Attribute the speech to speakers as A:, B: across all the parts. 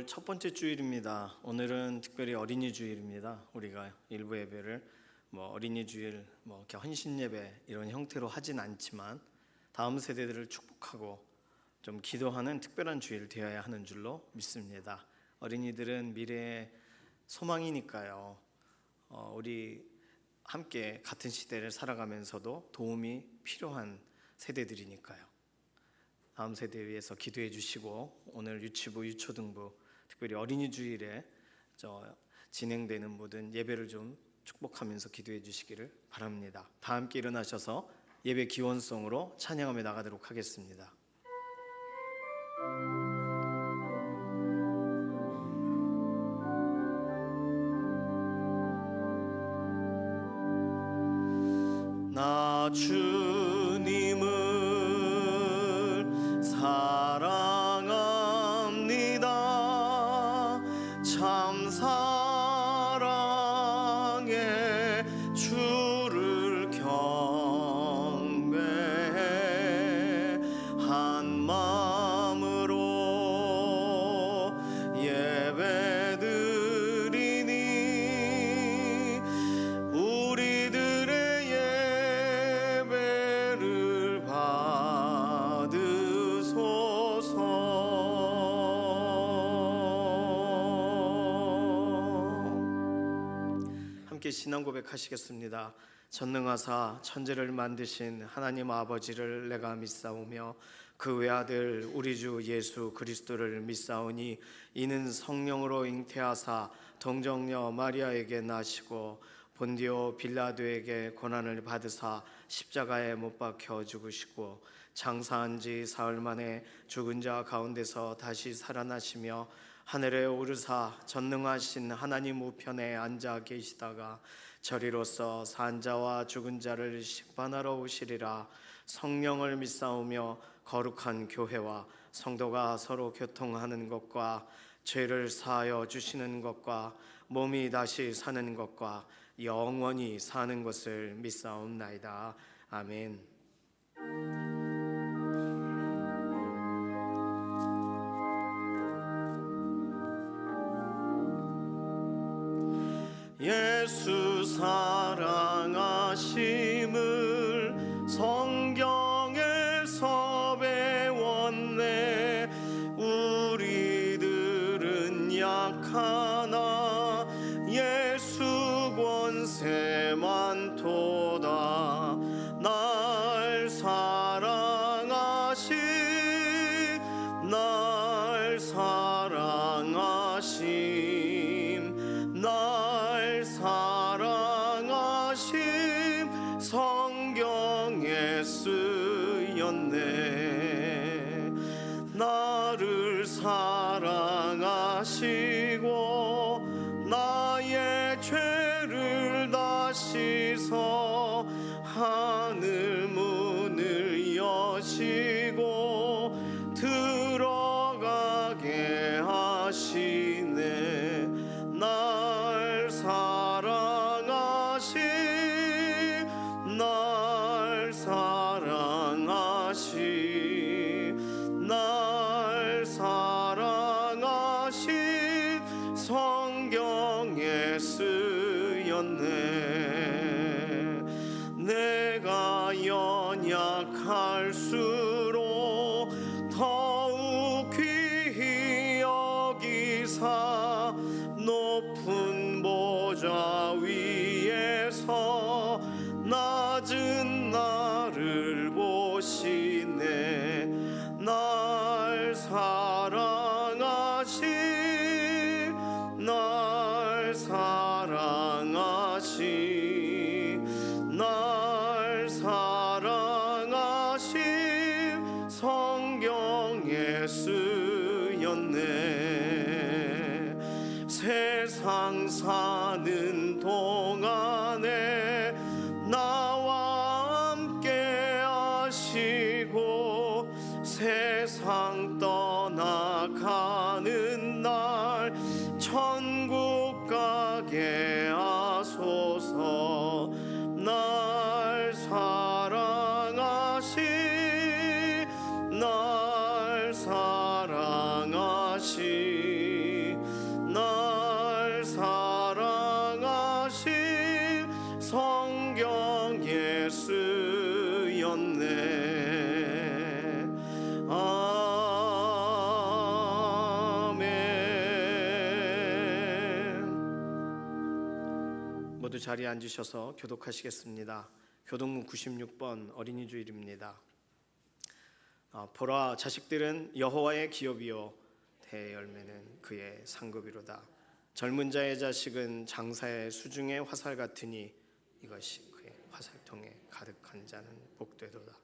A: 5월 첫 번째 주일입니다. 오늘은 특별히 어린이 주일입니다. 우리가 일부 예배를 어린이 주일, 이렇게 헌신 예배 이런 형태로 하진 않지만 다음 세대들을 축복하고 좀 기도하는 특별한 주일 되어야 하는 줄로 믿습니다. 어린이들은 미래의 소망이니까요. 우리 함께 같은 시대를 살아가면서도 도움이 필요한 세대들이니까요. 다음 세대에 위해서 기도해 주시고, 오늘 유치부, 유초등부, 특별히 어린이 주일에 진행되는 모든 예배를 좀 축복하면서 기도해 주시기를 바랍니다. 다 함께 일어나셔서 예배 기원송으로 찬양하며 나가도록 하겠습니다. 나 주님을 사랑합니다. 참 사랑의 주를 경배해 한 마음으로 예배드리니 우리들의 예배를 받으소서. 함께 신앙 고백하시겠습니다. 전능하사 천지를 만드신 하나님 아버지를 내가 믿사오며 그 외아들 우리 주 예수 그리스도를 믿사오니 이는 성령으로 잉태하사 동정녀 마리아에게 나시고 본디오 빌라도에게 고난을 받으사 십자가에 못 박혀 죽으시고 장사한 지 사흘 만에 죽은 자 가운데서 다시 살아나시며 하늘에 오르사 전능하신 하나님 우편에 앉아 계시다가 저리로서 산 자와 죽은 자를 심판하러 오시리라. 성령을 믿사오며 거룩한 교회와 성도가 서로 교통하는 것과 죄를 사하여 주시는 것과 몸이 다시 사는 것과 영원히 사는 것을 믿사옵나이다. 아멘. 예수 사랑하심을 성경에서 배웠네. 우리들은 약하나 예수 권세 많도다. 날 사랑하심 날 사랑하심 성경에 쓰였네. 나를 사랑하시고 나의 죄를 다 씻어 하늘 문을 여시고 들어가게 하시네. 날 사랑하심 성경에 쓰였네. 내가 연약할수록 더욱 귀히 여기사 높은 보좌 위에서 낮은 나를 보시네. 날 사랑하심 성경에 쓰였네. 세상 사는 동안에 나와 함께 하시고 세상 떠나가는 날 천국 가게 하소서. 날 사랑하심 모두 자리에 앉으셔서 교독하시겠습니다. 교독문 96번 어린이 주일입니다. 보라, 자식들은 여호와의 기업이요 대열매는 그의 상급이로다. 젊은 자의 자식은 장사의 수중의 화살 같으니 이것이 그의 화살통에 가득한 자는 복되도다.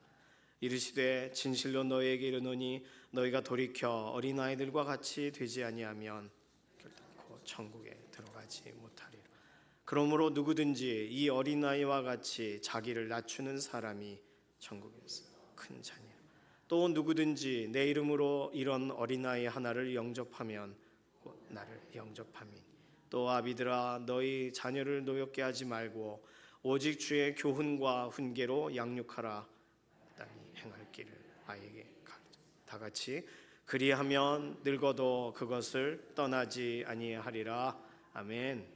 A: 이르시되 진실로 너희에게 이르노니 너희가 돌이켜 어린아이들과 같이 되지 아니하면 결코 천국에 들어가지 못하리라. 그러므로 누구든지 이 어린아이와 같이 자기를 낮추는 사람이 천국에서 큰 자니라. 또 누구든지 내 이름으로 이런 어린아이 하나를 영접하면 곧 나를 영접함이니. 또 아비들아, 너희 자녀를 노엽게 하지 말고 오직 주의 교훈과 훈계로 양육하라. 땅이 행할 길을 아이에게 가르치라. 다 같이 그리하면 늙어도 그것을 떠나지 아니하리라. 아멘.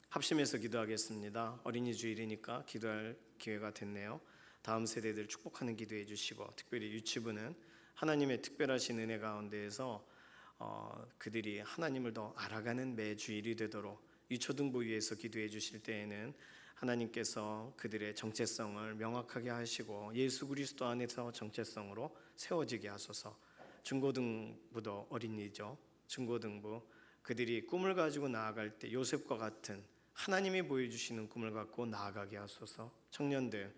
A: 합심해서 기도하겠습니다. 어린이 주일이니까 기도할 기회가 됐네요. 다음 세대들 축복하는 기도해 주시고, 특별히 유치부는 하나님의 특별하신 은혜 가운데에서 그들이 하나님을 더 알아가는 매 주일이 되도록 유초등부 위에서 기도해 주실 때에는 하나님께서 그들의 정체성을 명확하게 하시고 예수 그리스도 안에서 정체성으로 세워지게 하소서. 중고등부도 어린이죠. 중고등부 그들이 꿈을 가지고 나아갈 때 요셉과 같은 하나님이 보여주시는 꿈을 갖고 나아가게 하소서. 청년들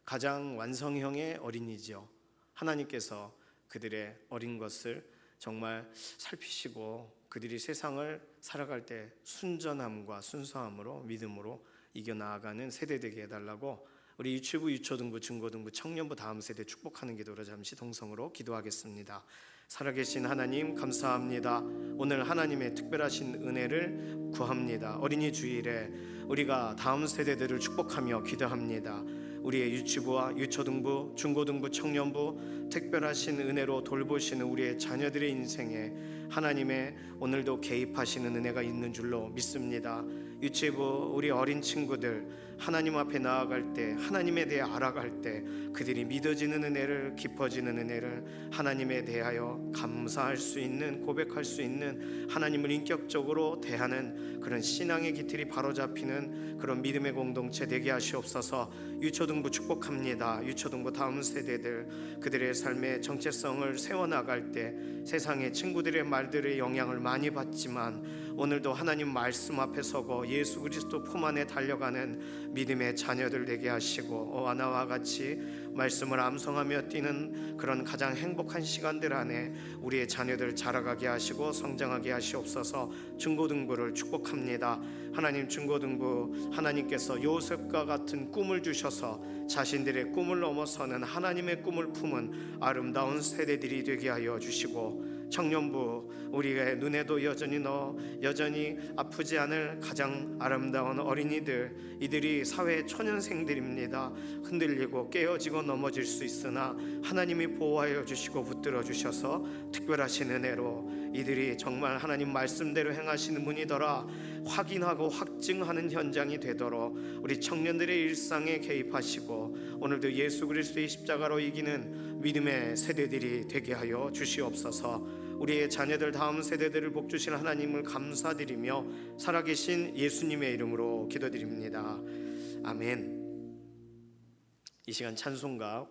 A: 가장 완성형의 어린이죠. 하나님께서 그들의 어린 것을 정말 살피시고 그들이 세상을 살아갈 때 순전함과 순수함으로 믿음으로 이겨나가는 세대 되게 해달라고 우리 유치부, 유초등부, 중고등부, 청년부 다음 세대 축복하는 기도로 잠시 동성으로 기도하겠습니다. 살아계신 하나님 감사합니다. 오늘 하나님의 특별하신 은혜를 구합니다. 어린이 주일에 우리가 다음 세대들을 축복하며 기도합니다. 우리의 유치부와 유초등부, 중고등부, 청년부 특별하신 은혜로 돌보시는 우리의 자녀들의 인생에 하나님의 오늘도 개입하시는 은혜가 있는 줄로 믿습니다. 유치부 우리 어린 친구들 하나님 앞에 나아갈 때, 하나님에 대해 알아갈 때 그들이 믿어지는 은혜를, 깊어지는 은혜를, 하나님에 대하여 감사할 수 있는, 고백할 수 있는, 하나님을 인격적으로 대하는 그런 신앙의 기틀이 바로잡히는 그런 믿음의 공동체 되게 하시옵소서. 유초등부 축복합니다. 유초등부 다음 세대들 그들의 삶의 정체성을 세워나갈 때 세상의 친구들의 말들의 영향을 많이 받지만 오늘도 하나님 말씀 앞에 서고 예수 그리스도 품 안에 달려가는 믿음의 자녀들 되게 하시고 나와 같이 말씀을 암송하며 뛰는 그런 가장 행복한 시간들 안에 우리의 자녀들 자라가게 하시고 성장하게 하시옵소서. 중고등부를 축복합니다. 하나님 중고등부 하나님께서 요셉과 같은 꿈을 주셔서 자신들의 꿈을 넘어서는 하나님의 꿈을 품은 아름다운 세대들이 되게 하여 주시고, 청년부 우리의 눈에도 여전히 아프지 않을 가장 아름다운 어린이들, 이들이 사회 초년생들입니다. 흔들리고 깨어지고 넘어질 수 있으나 하나님이 보호하여 주시고 붙들어 주셔서 특별하신 은혜로 이들이 정말 하나님 말씀대로 행하시는 분이더라 확인하고 확증하는 현장이 되도록 우리 청년들의 일상에 개입하시고 오늘도 예수 그리스도의 십자가로 이기는 믿음의 세대들이 되게 하여 주시옵소서. 우리의 자녀들 다음 세대들을 복주신 하나님을 감사드리며 살아계신 예수님의 이름으로 기도드립니다. 아멘. 이 시간 찬송가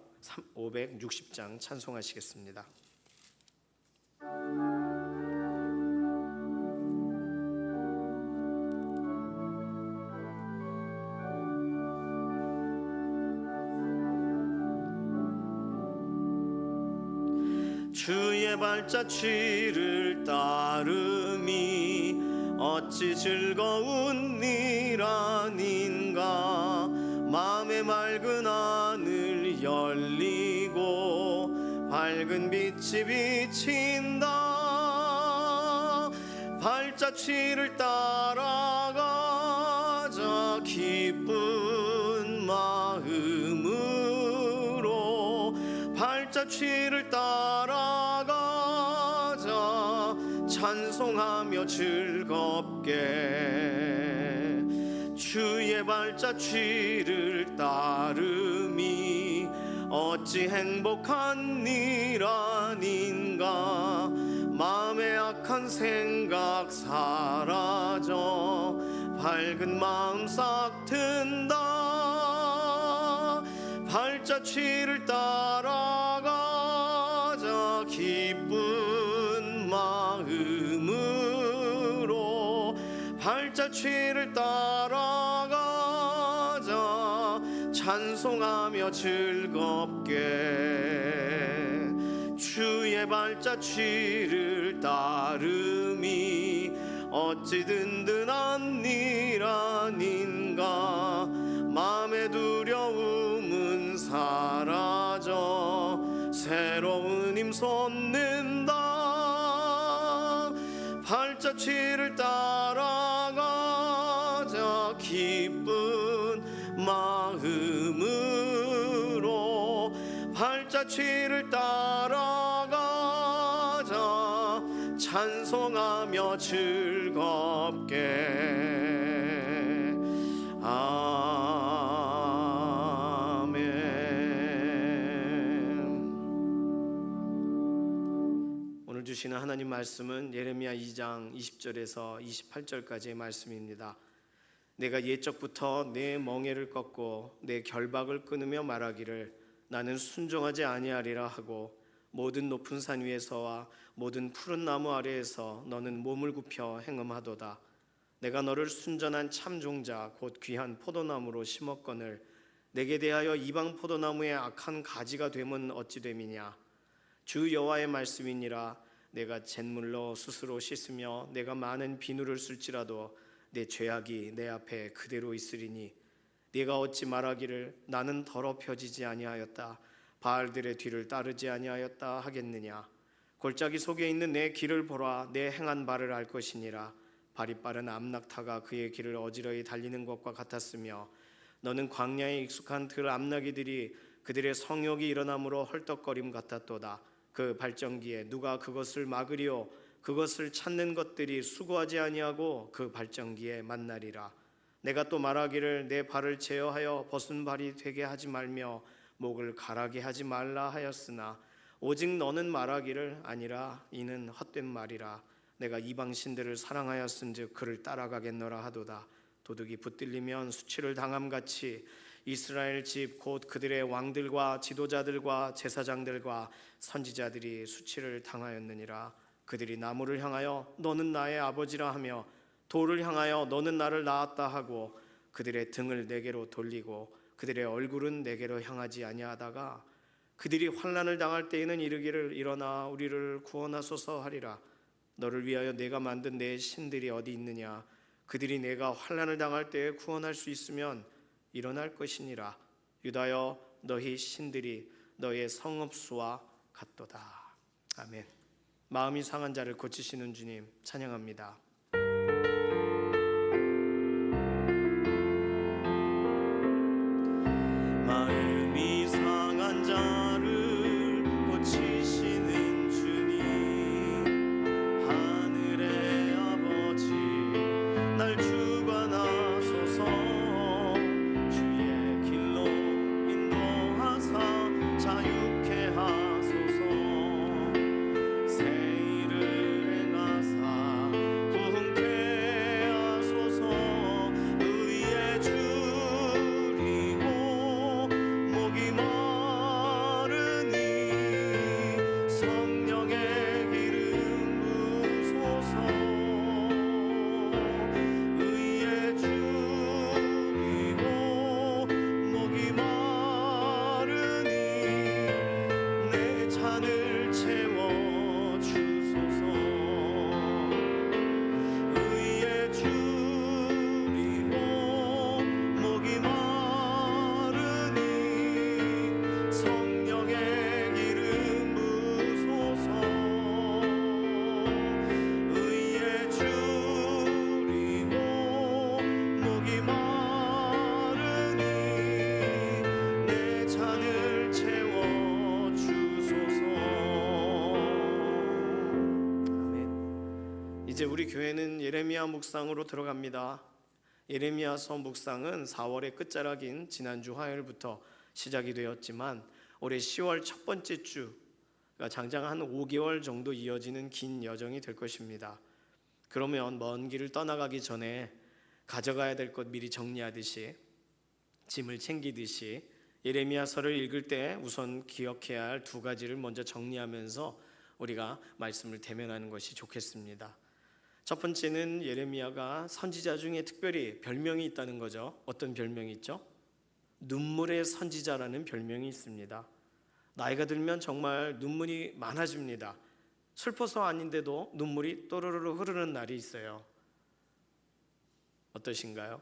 A: 560장 찬송하시겠습니다. 주의 발자취를 따름이 어찌 즐거운 일 아닌가. 마음의 맑은 하늘 열리고 밝은 빛이 비친다. 발자취를 따라가자 기쁜 마음으로. 발자취를 따라가자 찬송하며 즐겁게. 주의 발자취를 따름이 어찌 행복한 일 아닌가. 마음의 악한 생각 사라져 밝은 마음 싹 튼다. 발자취를 따라가자 기쁜 마음으로. 발자취를 따라가자 찬송하며 즐겁게. 주의 발자취를 따름이 어찌 든든한 일 아닌가. 마음의 두려움은 사라져 새로운 힘 솟는다. 발자취를 따라가자 기쁜 마음으로. 발자취를 따라가자 찬송하며 즐겁게. 아멘. 오늘 주시는 하나님 말씀은 예레미야 2장 20절에서 28절까지의 말씀입니다. 내가 옛적부터 내 멍에를 꺾고 내 결박을 끊으며 말하기를 나는 순종하지 아니하리라 하고 모든 높은 산 위에서와 모든 푸른 나무 아래에서 너는 몸을 굽혀 행음하도다. 내가 너를 순전한 참 종자 곧 귀한 포도나무로 심었거늘 내게 대하여 이방 포도나무의 악한 가지가 됨은 어찌 됨이냐. 주 여호와의 말씀이니라. 내가 잿물로 스스로 씻으며 내가 많은 비누를 쓸지라도 내 죄악이 내 앞에 그대로 있으리니 네가 어찌 말하기를 나는 더럽혀지지 아니하였다. 바알들의 뒤를 따르지 아니하였다 하겠느냐. 골짜기 속에 있는 내 길을 보라. 내 행한 바를 알 것이니라. 발이 빠른 암낙타가 그의 길을 어지러이 달리는 것과 같았으며 너는 광야에 익숙한 들 암나기들이 그들의 성욕이 일어남으로 헐떡거림 같았도다. 그 발전기에 누가 그것을 막으리요. 그것을 찾는 것들이 수고하지 아니하고 그 발전기에 만나리라. 내가 또 말하기를 내 발을 제어하여 벗은 발이 되게 하지 말며 목을 가라게 하지 말라 하였으나 오직 너는 말하기를 아니라 이는 헛된 말이라. 내가 이방 신들을 사랑하였은즉 그를 따라가겠노라 하도다. 도둑이 붙들리면 수치를 당함같이 이스라엘 집 곧 그들의 왕들과 지도자들과 제사장들과 선지자들이 수치를 당하였느니라. 그들이 나무를 향하여 너는 나의 아버지라 하며 돌을 향하여 너는 나를 낳았다 하고 그들의 등을 내게로 돌리고 그들의 얼굴은 내게로 향하지 아니하다가 그들이 환난을 당할 때에는 이르기를 일어나 우리를 구원하소서 하리라. 너를 위하여 내가 만든 내 신들이 어디 있느냐. 그들이 내가 환난을 당할 때에 구원할 수 있으면 일어날 것이니라. 유다여 너희 신들이 너의 성읍수와 같도다. 아멘. 마음이 상한 자를 고치시는 주님 찬양합니다. 마음이 상한 자를 고치시는 주님 하늘의 아버지 날 주관하소서. 주의 길로 인도하사 자유케 하소서. 새 일을 행하사 부흥케 하소서. 의의 줄이고 목이 마르니 성령의 기름 부소서. 의의 줄이고 목이 마르니 내 잔을 채워 주소서. 의의 줄이고 목이 마르니 성령의 기름 부소서. 의의 줄이고 목이 마르니 내 잔을 채워 주소서. 아멘. 이제 우리 교회는 예레미야 묵상으로 들어갑니다. 예레미야서 묵상은 4월의 끝자락인 지난주 화요일부터 시작이 되었지만 올해 10월 첫 번째 주, 그러니까 장장 한 5개월 정도 이어지는 긴 여정이 될 것입니다. 그러면 먼 길을 떠나가기 전에 가져가야 될 것 미리 정리하듯이, 짐을 챙기듯이 예레미야서를 읽을 때 우선 기억해야 할 두 가지를 먼저 정리하면서 우리가 말씀을 대면하는 것이 좋겠습니다. 첫 번째는 예레미야가 선지자 중에 특별히 별명이 있다는 거죠. 어떤 별명이 있죠? 눈물의 선지자라는 별명이 있습니다. 나이가 들면 정말 눈물이 많아집니다. 슬퍼서 아닌데도 눈물이 또르르 흐르는 날이 있어요. 어떠신가요?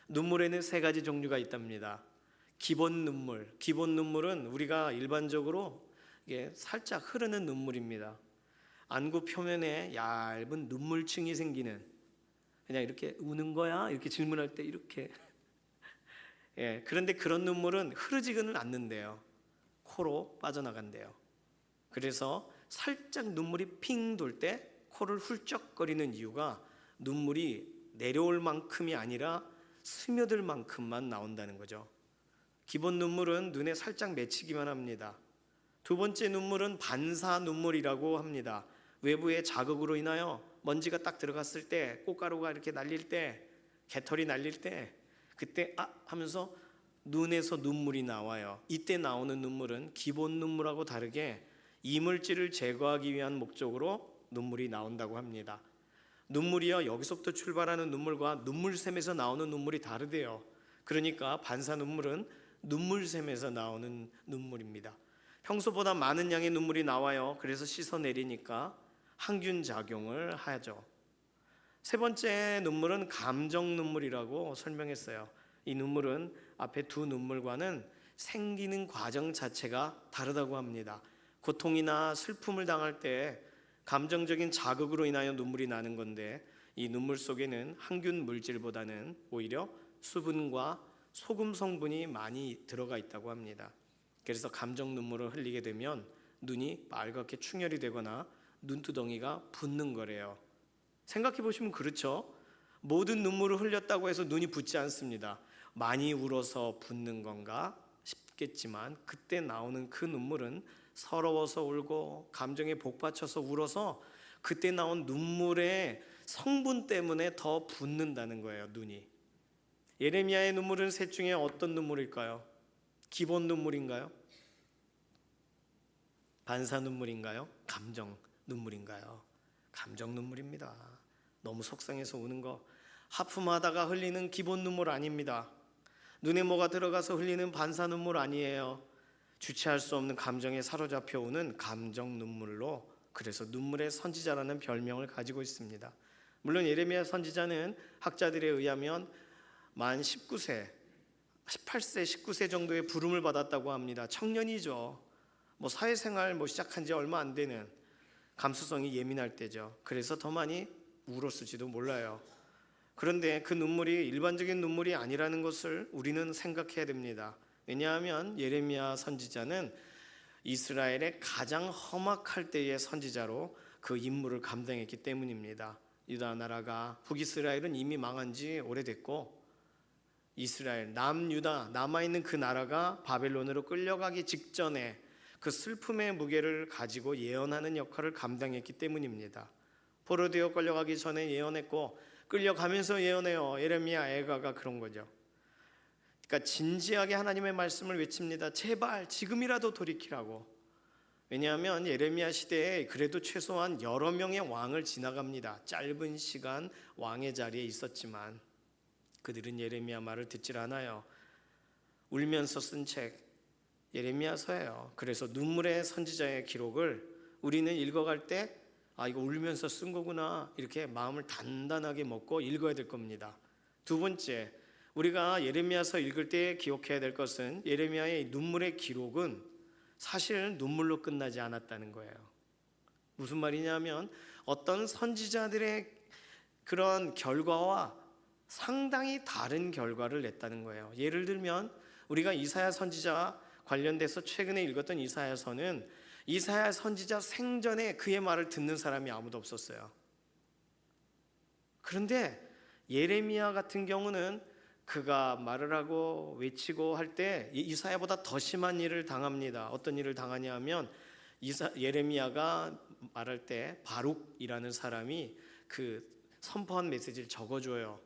A: 눈물에는 세 가지 종류가 있답니다. 기본 눈물. 기본 눈물은 우리가 일반적으로 이게 살짝 흐르는 눈물입니다. 안구 표면에 얇은 눈물층이 생기는, 그냥 이렇게 우는 거야? 이렇게 질문할 때 이렇게 그런데 그런 눈물은 흐르지는 않는데요. 코로 빠져나간대요. 그래서 살짝 눈물이 핑 돌 때 코를 훌쩍거리는 이유가 눈물이 내려올 만큼이 아니라 스며들 만큼만 나온다는 거죠. 기본 눈물은 눈에 살짝 맺히기만 합니다. 두 번째 눈물은 반사 눈물이라고 합니다. 외부의 자극으로 인하여 먼지가 딱 들어갔을 때, 꽃가루가 이렇게 날릴 때, 개털이 날릴 때, 그때 하면서 눈에서 눈물이 나와요. 이때 나오는 눈물은 기본 눈물하고 다르게 이물질을 제거하기 위한 목적으로 눈물이 나온다고 합니다. 눈물이요, 여기서부터 출발하는 눈물과 눈물샘에서 나오는 눈물이 다르대요. 그러니까 반사 눈물은 눈물샘에서 나오는 눈물입니다. 평소보다 많은 양의 눈물이 나와요. 그래서 씻어내리니까 항균 작용을 하죠. 세 번째 눈물은 감정 눈물이라고 설명했어요. 이 눈물은 앞에 두 눈물과는 생기는 과정 자체가 다르다고 합니다. 고통이나 슬픔을 당할 때 감정적인 자극으로 인하여 눈물이 나는 건데, 이 눈물 속에는 항균 물질보다는 오히려 수분과 소금 성분이 많이 들어가 있다고 합니다. 그래서 감정 눈물을 흘리게 되면 눈이 빨갛게 충혈이 되거나 눈두덩이가 붓는 거래요. 생각해 보시면 그렇죠? 모든 눈물을 흘렸다고 해서 눈이 붓지 않습니다. 많이 울어서 붓는 건가 싶겠지만, 그때 나오는 그 눈물은 서러워서 울고 감정에 복받쳐서 울어서 그때 나온 눈물의 성분 때문에 더 붓는다는 거예요, 눈이. 예레미야의 눈물은 셋 중에 어떤 눈물일까요? 기본 눈물인가요? 반사 눈물인가요? 감정 눈물인가요? 감정 눈물입니다. 너무 속상해서 우는 거, 하품하다가 흘리는 기본 눈물 아닙니다. 눈에 뭐가 들어가서 흘리는 반사 눈물 아니에요. 주체할 수 없는 감정에 사로잡혀 오는 감정 눈물로, 그래서 눈물의 선지자라는 별명을 가지고 있습니다. 물론 예레미야 선지자는 학자들에 의하면 만 19세, 18세, 19세 정도의 부름을 받았다고 합니다. 청년이죠. 사회생활 시작한 지 얼마 안 되는, 감수성이 예민할 때죠. 그래서 더 많이 울었을지도 몰라요. 그런데 그 눈물이 일반적인 눈물이 아니라는 것을 우리는 생각해야 됩니다. 왜냐하면 예레미야 선지자는 이스라엘의 가장 험악할 때의 선지자로 그 임무를 감당했기 때문입니다. 유다 나라가, 북이스라엘은 이미 망한 지 오래됐고, 이스라엘, 남유다, 남아있는 그 나라가 바벨론으로 끌려가기 직전에 그 슬픔의 무게를 가지고 예언하는 역할을 감당했기 때문입니다. 포로되어 끌려가기 전에 예언했고, 끌려가면서 예언해요. 예레미야 애가가 그런 거죠. 그러니까 진지하게 하나님의 말씀을 외칩니다. 제발 지금이라도 돌이키라고. 왜냐하면 예레미야 시대에 그래도 최소한 여러 명의 왕을 지나갑니다. 짧은 시간 왕의 자리에 있었지만 그들은 예레미야 말을 듣질 않아요. 울면서 쓴 책 예레미야서예요. 그래서 눈물의 선지자의 기록을 우리는 읽어갈 때 이거 울면서 쓴 거구나, 이렇게 마음을 단단하게 먹고 읽어야 될 겁니다. 두 번째, 우리가 예레미야서 읽을 때 기억해야 될 것은 예레미야의 눈물의 기록은 사실 눈물로 끝나지 않았다는 거예요. 무슨 말이냐면 어떤 선지자들의 그런 결과와 상당히 다른 결과를 냈다는 거예요. 예를 들면 우리가 이사야 선지자 관련돼서 최근에 읽었던 이사야서는 이사야 선지자 생전에 그의 말을 듣는 사람이 아무도 없었어요. 그런데 예레미야 같은 경우는 그가 말을 하고 외치고 할 때 이사야보다 더 심한 일을 당합니다. 어떤 일을 당하냐 하면 예레미야가 말할 때 바룩이라는 사람이 그 선포한 메시지를 적어줘요.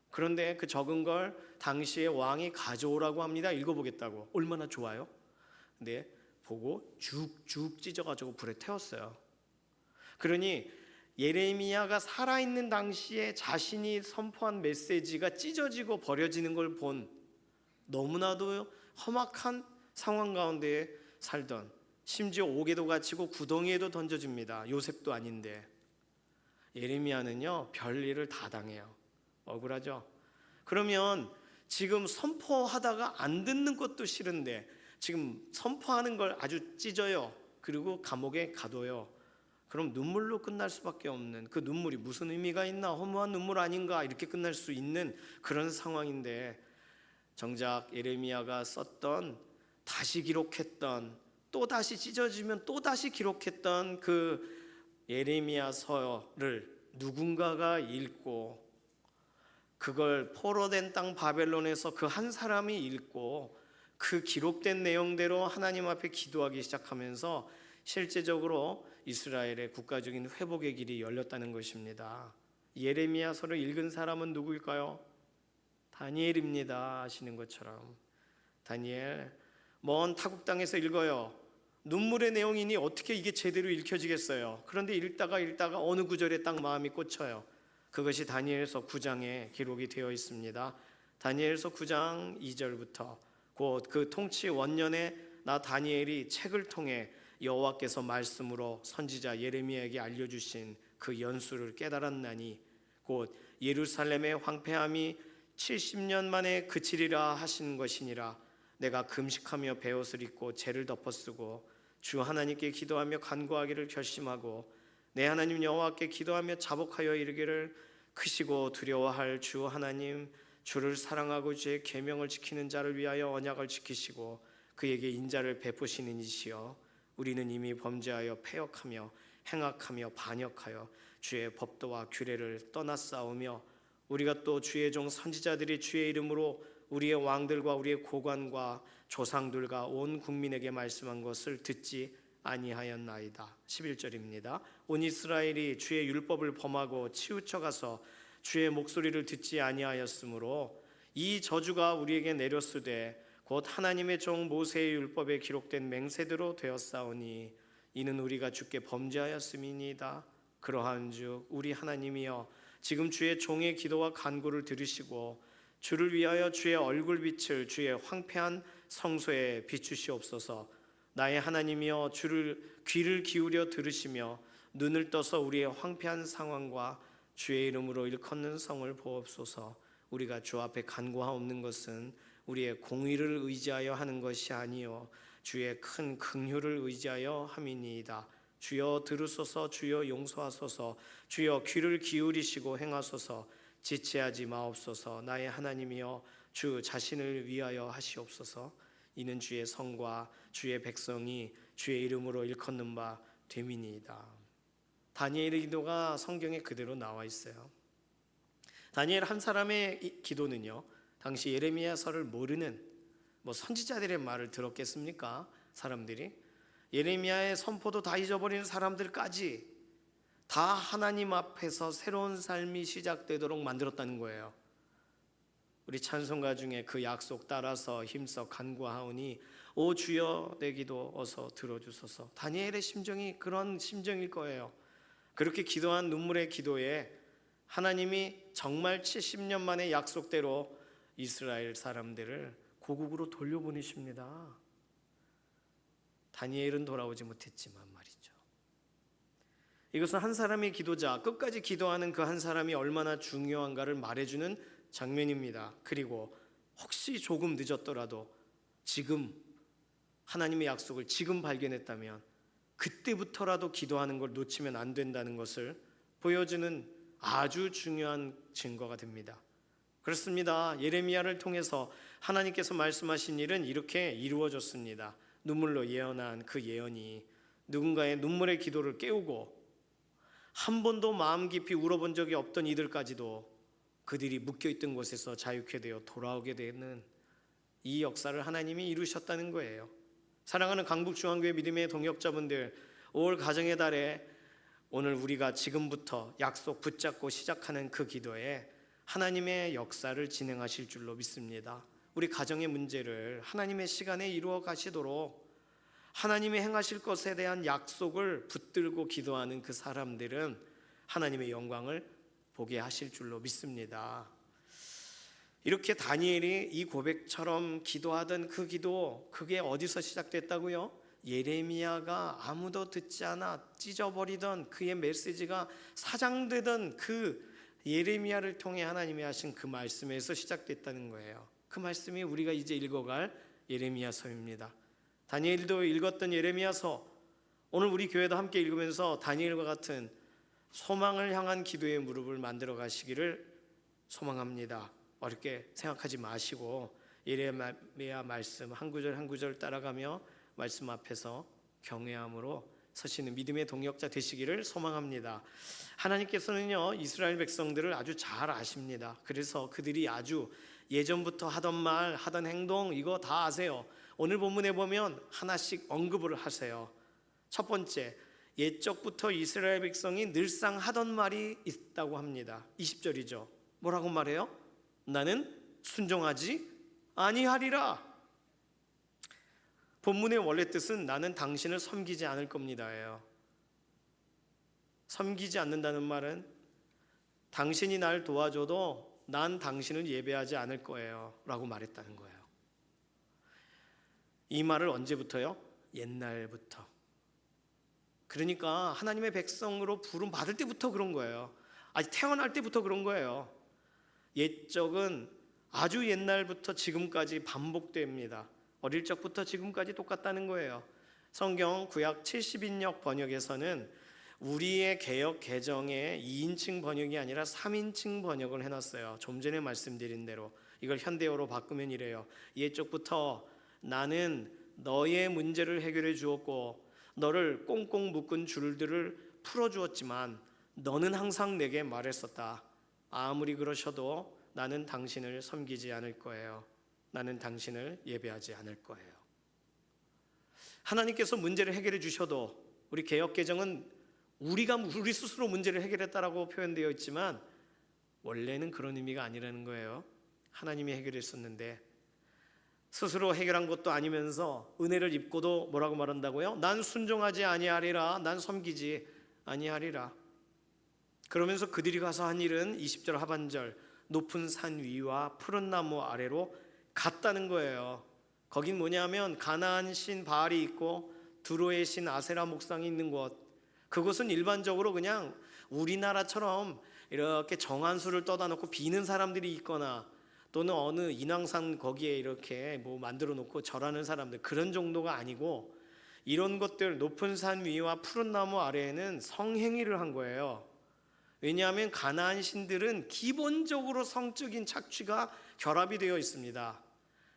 A: 그런데 그 적은 걸 당시에 왕이 가져오라고 합니다. 읽어보겠다고. 얼마나 좋아요? 근데 보고 죽죽 찢어가지고 불에 태웠어요. 그러니 예레미야가 살아있는 당시에 자신이 선포한 메시지가 찢어지고 버려지는 걸 본 너무나도 험악한 상황 가운데 살던, 심지어 옥에도 갇히고 구덩이에도 던져집니다. 요셉도 아닌데. 예레미야는요 별일을 다 당해요. 억울하죠. 그러면 지금 선포하다가 안 듣는 것도 싫은데 지금 선포하는 걸 아주 찢어요. 그리고 감옥에 가둬요. 그럼 눈물로 끝날 수밖에 없는, 그 눈물이 무슨 의미가 있나, 허무한 눈물 아닌가, 이렇게 끝날 수 있는 그런 상황인데, 정작 예레미야가 썼던, 다시 기록했던, 또 다시 찢어지면 또 다시 기록했던 그 예레미야서를 누군가가 읽고, 그걸 포로된 땅 바벨론에서 그 한 사람이 읽고 그 기록된 내용대로 하나님 앞에 기도하기 시작하면서 실제적으로 이스라엘의 국가적인 회복의 길이 열렸다는 것입니다. 예레미야서를 읽은 사람은 누구일까요? 다니엘입니다. 아시는 것처럼 다니엘, 먼 타국 땅에서 읽어요. 눈물의 내용이니 어떻게 이게 제대로 읽혀지겠어요? 그런데 읽다가 어느 구절에 딱 마음이 꽂혀요. 그것이 다니엘서 9장에 기록이 되어 있습니다. 다니엘서 9장 2절부터 곧 그 통치 원년에 나 다니엘이 책을 통해 여호와께서 말씀으로 선지자 예레미야에게 알려주신 그 연수를 깨달았나니 곧 예루살렘의 황폐함이 70년 만에 그치리라 하신 것이니라. 내가 금식하며 베옷을 입고 죄를 덮어쓰고 주 하나님께 기도하며 간구하기를 결심하고 내 하나님 여호와께 기도하며 자복하여 이르기를 크시고 두려워할 주 하나님, 주를 사랑하고 주의 계명을 지키는 자를 위하여 언약을 지키시고 그에게 인자를 베푸시는 이시여, 우리는 이미 범죄하여 패역하며 행악하며 반역하여 주의 법도와 규례를 떠나싸우며 우리가 또 주의 종 선지자들이 주의 이름으로 우리의 왕들과 우리의 고관과 조상들과 온 국민에게 말씀한 것을 듣지 아니하였나이다. 11절입니다. 온 이스라엘이 주의 율법을 범하고 치우쳐가서 주의 목소리를 듣지 아니하였으므로 이 저주가 우리에게 내렸으되 곧 하나님의 종 모세의 율법에 기록된 맹세대로 되었사오니 이는 우리가 주께 범죄하였음이니이다. 그러한즉 우리 하나님이여 지금 주의 종의 기도와 간구를 들으시고 주를 위하여 주의 얼굴빛을 주의 황폐한 성소에 비추시옵소서. 나의 하나님이여 주를 귀를 기울여 들으시며 눈을 떠서 우리의 황폐한 상황과 주의 이름으로 일컫는 성을 보옵소서. 우리가 주 앞에 간구하옵는 것은 우리의 공의를 의지하여 하는 것이 아니요 주의 큰 긍휼을 의지하여 함이니이다. 주여 들으소서. 주여 용서하소서. 주여 귀를 기울이시고 행하소서. 지체하지 마옵소서. 나의 하나님이여 주 자신을 위하여 하시옵소서. 이는 주의 성과 주의 백성이 주의 이름으로 일컫는 바 됨이니이다. 다니엘의 기도가 성경에 그대로 나와 있어요. 다니엘 한 사람의 기도는요, 당시 예레미야서를 모르는 선지자들의 말을 들었겠습니까? 사람들이 예레미야의 선포도 다 잊어버리는 사람들까지 다 하나님 앞에서 새로운 삶이 시작되도록 만들었다는 거예요. 우리 찬송가 중에 그 약속 따라서 힘써 간구하오니 오 주여 내 기도 어서 들어주소서. 다니엘의 심정이 그런 심정일 거예요. 그렇게 기도한 눈물의 기도에 하나님이 정말 70년 만에 약속대로 이스라엘 사람들을 고국으로 돌려보내십니다. 다니엘은 돌아오지 못했지만 말이죠. 이것은 한 사람의 기도자, 끝까지 기도하는 그 한 사람이 얼마나 중요한가를 말해주는 장면입니다. 그리고 혹시 조금 늦었더라도 지금 하나님의 약속을 지금 발견했다면 그때부터라도 기도하는 걸 놓치면 안 된다는 것을 보여주는 아주 중요한 증거가 됩니다. 그렇습니다. 예레미야를 통해서 하나님께서 말씀하신 일은 이렇게 이루어졌습니다. 눈물로 예언한 그 예언이 누군가의 눈물의 기도를 깨우고 한 번도 마음 깊이 울어본 적이 없던 이들까지도 그들이 묶여있던 곳에서 자유케 되어 돌아오게 되는 이 역사를 하나님이 이루셨다는 거예요. 사랑하는 강북중앙교회 믿음의 동역자분들, 5월 가정의 달에 오늘 우리가 지금부터 약속 붙잡고 시작하는 그 기도에 하나님의 역사를 진행하실 줄로 믿습니다. 우리 가정의 문제를 하나님의 시간에 이루어 가시도록 하나님이 행하실 것에 대한 약속을 붙들고 기도하는 그 사람들은 하나님의 영광을 보게 하실 줄로 믿습니다. 이렇게 다니엘이 이 고백처럼 기도하던 그 기도, 그게 어디서 시작됐다고요? 예레미야가 아무도 듣지 않아 찢어버리던 그의 메시지가 사장되던 그 예레미야를 통해 하나님이 하신 그 말씀에서 시작됐다는 거예요. 그 말씀이 우리가 이제 읽어갈 예레미야서입니다. 다니엘도 읽었던 예레미야서, 오늘 우리 교회도 함께 읽으면서 다니엘과 같은 소망을 향한 기도의 무릎을 만들어 가시기를 소망합니다. 어렵게 생각하지 마시고 예레미야 말씀 한 구절 한 구절 따라가며 말씀 앞에서 경외함으로 서시는 믿음의 동역자 되시기를 소망합니다. 하나님께서는요, 이스라엘 백성들을 아주 잘 아십니다. 그래서 그들이 아주 예전부터 하던 말, 하던 행동, 이거 다 아세요. 오늘 본문에 보면 하나씩 언급을 하세요. 첫 번째, 옛적부터 이스라엘 백성이 늘상 하던 말이 있다고 합니다. 20절이죠. 뭐라고 말해요? 나는 순종하지 아니하리라. 본문의 원래 뜻은 나는 당신을 섬기지 않을 겁니다예요. 섬기지 않는다는 말은 당신이 날 도와줘도 난 당신을 예배하지 않을 거예요 라고 말했다는 거예요. 이 말을 언제부터요? 옛날부터. 그러니까 하나님의 백성으로 부름 받을 때부터 그런 거예요. 아직 태어날 때부터 그런 거예요. 옛적은 아주 옛날부터 지금까지 반복됩니다. 어릴 적부터 지금까지 똑같다는 거예요. 성경 구약 70인역 번역에서는 우리의 개역 개정에 2인칭 번역이 아니라 3인칭 번역을 해놨어요. 좀 전에 말씀드린 대로 이걸 현대어로 바꾸면 이래요. 옛적부터 나는 너의 문제를 해결해 주었고 너를 꽁꽁 묶은 줄들을 풀어주었지만 너는 항상 내게 말했었다. 아무리 그러셔도 나는 당신을 섬기지 않을 거예요. 나는 당신을 예배하지 않을 거예요. 하나님께서 문제를 해결해 주셔도 우리 개역개정은 우리가 우리 스스로 문제를 해결했다라고 표현되어 있지만 원래는 그런 의미가 아니라는 거예요. 하나님이 해결했었는데 스스로 해결한 것도 아니면서 은혜를 입고도 뭐라고 말한다고요? 난 순종하지 아니하리라. 난 섬기지 아니하리라. 그러면서 그들이 가서 한 일은 20절 하반절 높은 산 위와 푸른 나무 아래로 갔다는 거예요. 거긴 뭐냐면 가나안 신 바알이 있고 두로의 신 아세라 목상이 있는 곳. 그곳은 일반적으로 그냥 우리나라처럼 이렇게 정한수를 떠다 놓고 비는 사람들이 있거나 또는 어느 인왕산 거기에 이렇게 뭐 만들어 놓고 절하는 사람들, 그런 정도가 아니고 이런 것들 높은 산 위와 푸른 나무 아래에는 성행위를 한 거예요. 왜냐하면 가나안 신들은 기본적으로 성적인 착취가 결합이 되어 있습니다.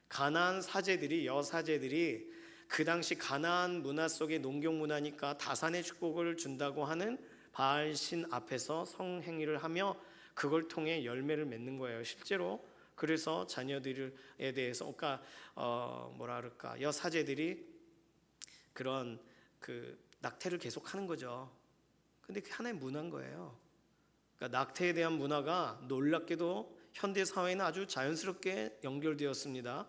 A: 가나안 사제들이, 여사제들이 그 당시 가나안 문화 속의 농경 문화니까 다산의 축복을 준다고 하는 바알 신 앞에서 성행위를 하며 그걸 통해 열매를 맺는 거예요. 실제로 그래서 자녀들에 대해서 뭐라 그럴까, 여사제들이 그런 그 낙태를 계속 하는 거죠. 근데 그게 하나의 문화인 거예요. 그러니까 낙태에 대한 문화가 놀랍게도 현대 사회에는 아주 자연스럽게 연결되었습니다.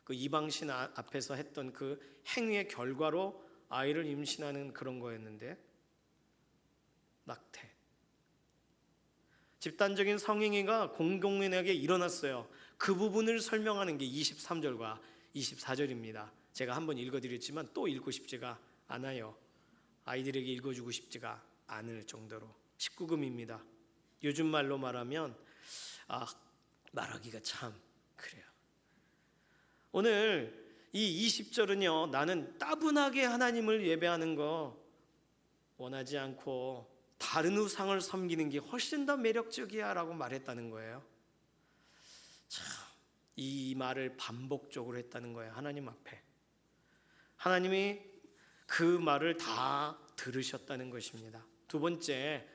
A: 그 이방신 앞에서 했던 그 행위의 결과로 아이를 임신하는 그런 거였는데, 낙태, 집단적인 성행위가 공공연하게 일어났어요. 그 부분을 설명하는 게 23절과 24절입니다. 제가 한번 읽어드렸지만 또 읽고 싶지가 않아요. 아이들에게 읽어주고 싶지가 않을 정도로 19금입니다. 요즘 말로 말하면 말하기가 참 그래요. 오늘 이 20절은요, 나는 따분하게 하나님을 예배하는 거 원하지 않고 다른 우상을 섬기는 게 훨씬 더 매력적이야 라고 말했다는 거예요. 참, 이 말을 반복적으로 했다는 거예요. 하나님 앞에. 하나님이 그 말을 다 들으셨다는 것입니다. 두 번째,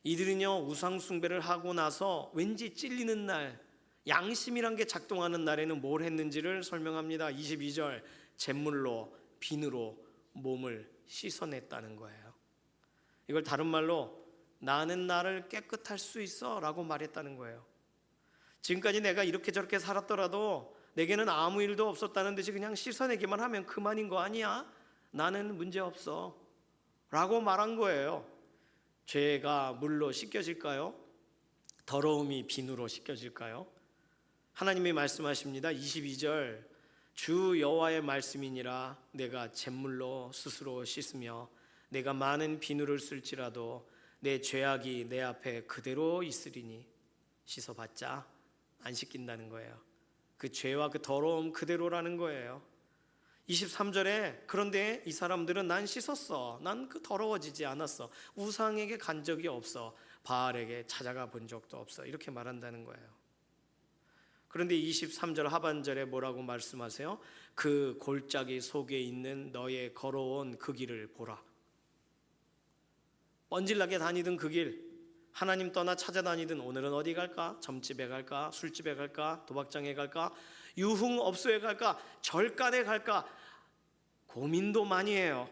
A: 이들은요 우상 숭배를 하고 나서 왠지 찔리는 날, 양심이란 게 작동하는 날에는 뭘 했는지를 설명합니다. 22절, 잿물로 비누로 몸을 씻어냈다는 거예요. 이걸 다른 말로 나는 나를 깨끗할 수 있어 라고 말했다는 거예요. 지금까지 내가 이렇게 저렇게 살았더라도 내게는 아무 일도 없었다는 듯이 그냥 씻어내기만 하면 그만인 거 아니야? 나는 문제없어 라고 말한 거예요. 죄가 물로 씻겨질까요? 더러움이 비누로 씻겨질까요? 하나님이 말씀하십니다. 22절, 주 여호와의 말씀이니라 내가 잿물로 스스로 씻으며 내가 많은 비누를 쓸지라도 내 죄악이 내 앞에 그대로 있으리니. 씻어봤자 안 씻긴다는 거예요. 그 죄와 그 더러움 그대로라는 거예요. 23절에 그런데 이 사람들은 난 씻었어, 난 그 더러워지지 않았어, 우상에게 간 적이 없어, 바알에게 찾아가 본 적도 없어, 이렇게 말한다는 거예요. 그런데 23절 하반절에 뭐라고 말씀하세요? 그 골짜기 속에 있는 너의 걸어온 그 길을 보라. 뻔질나게 다니던 그 길, 하나님 떠나 찾아다니든 오늘은 어디 갈까? 점집에 갈까? 술집에 갈까? 도박장에 갈까? 유흥업소에 갈까? 절간에 갈까? 고민도 많이 해요.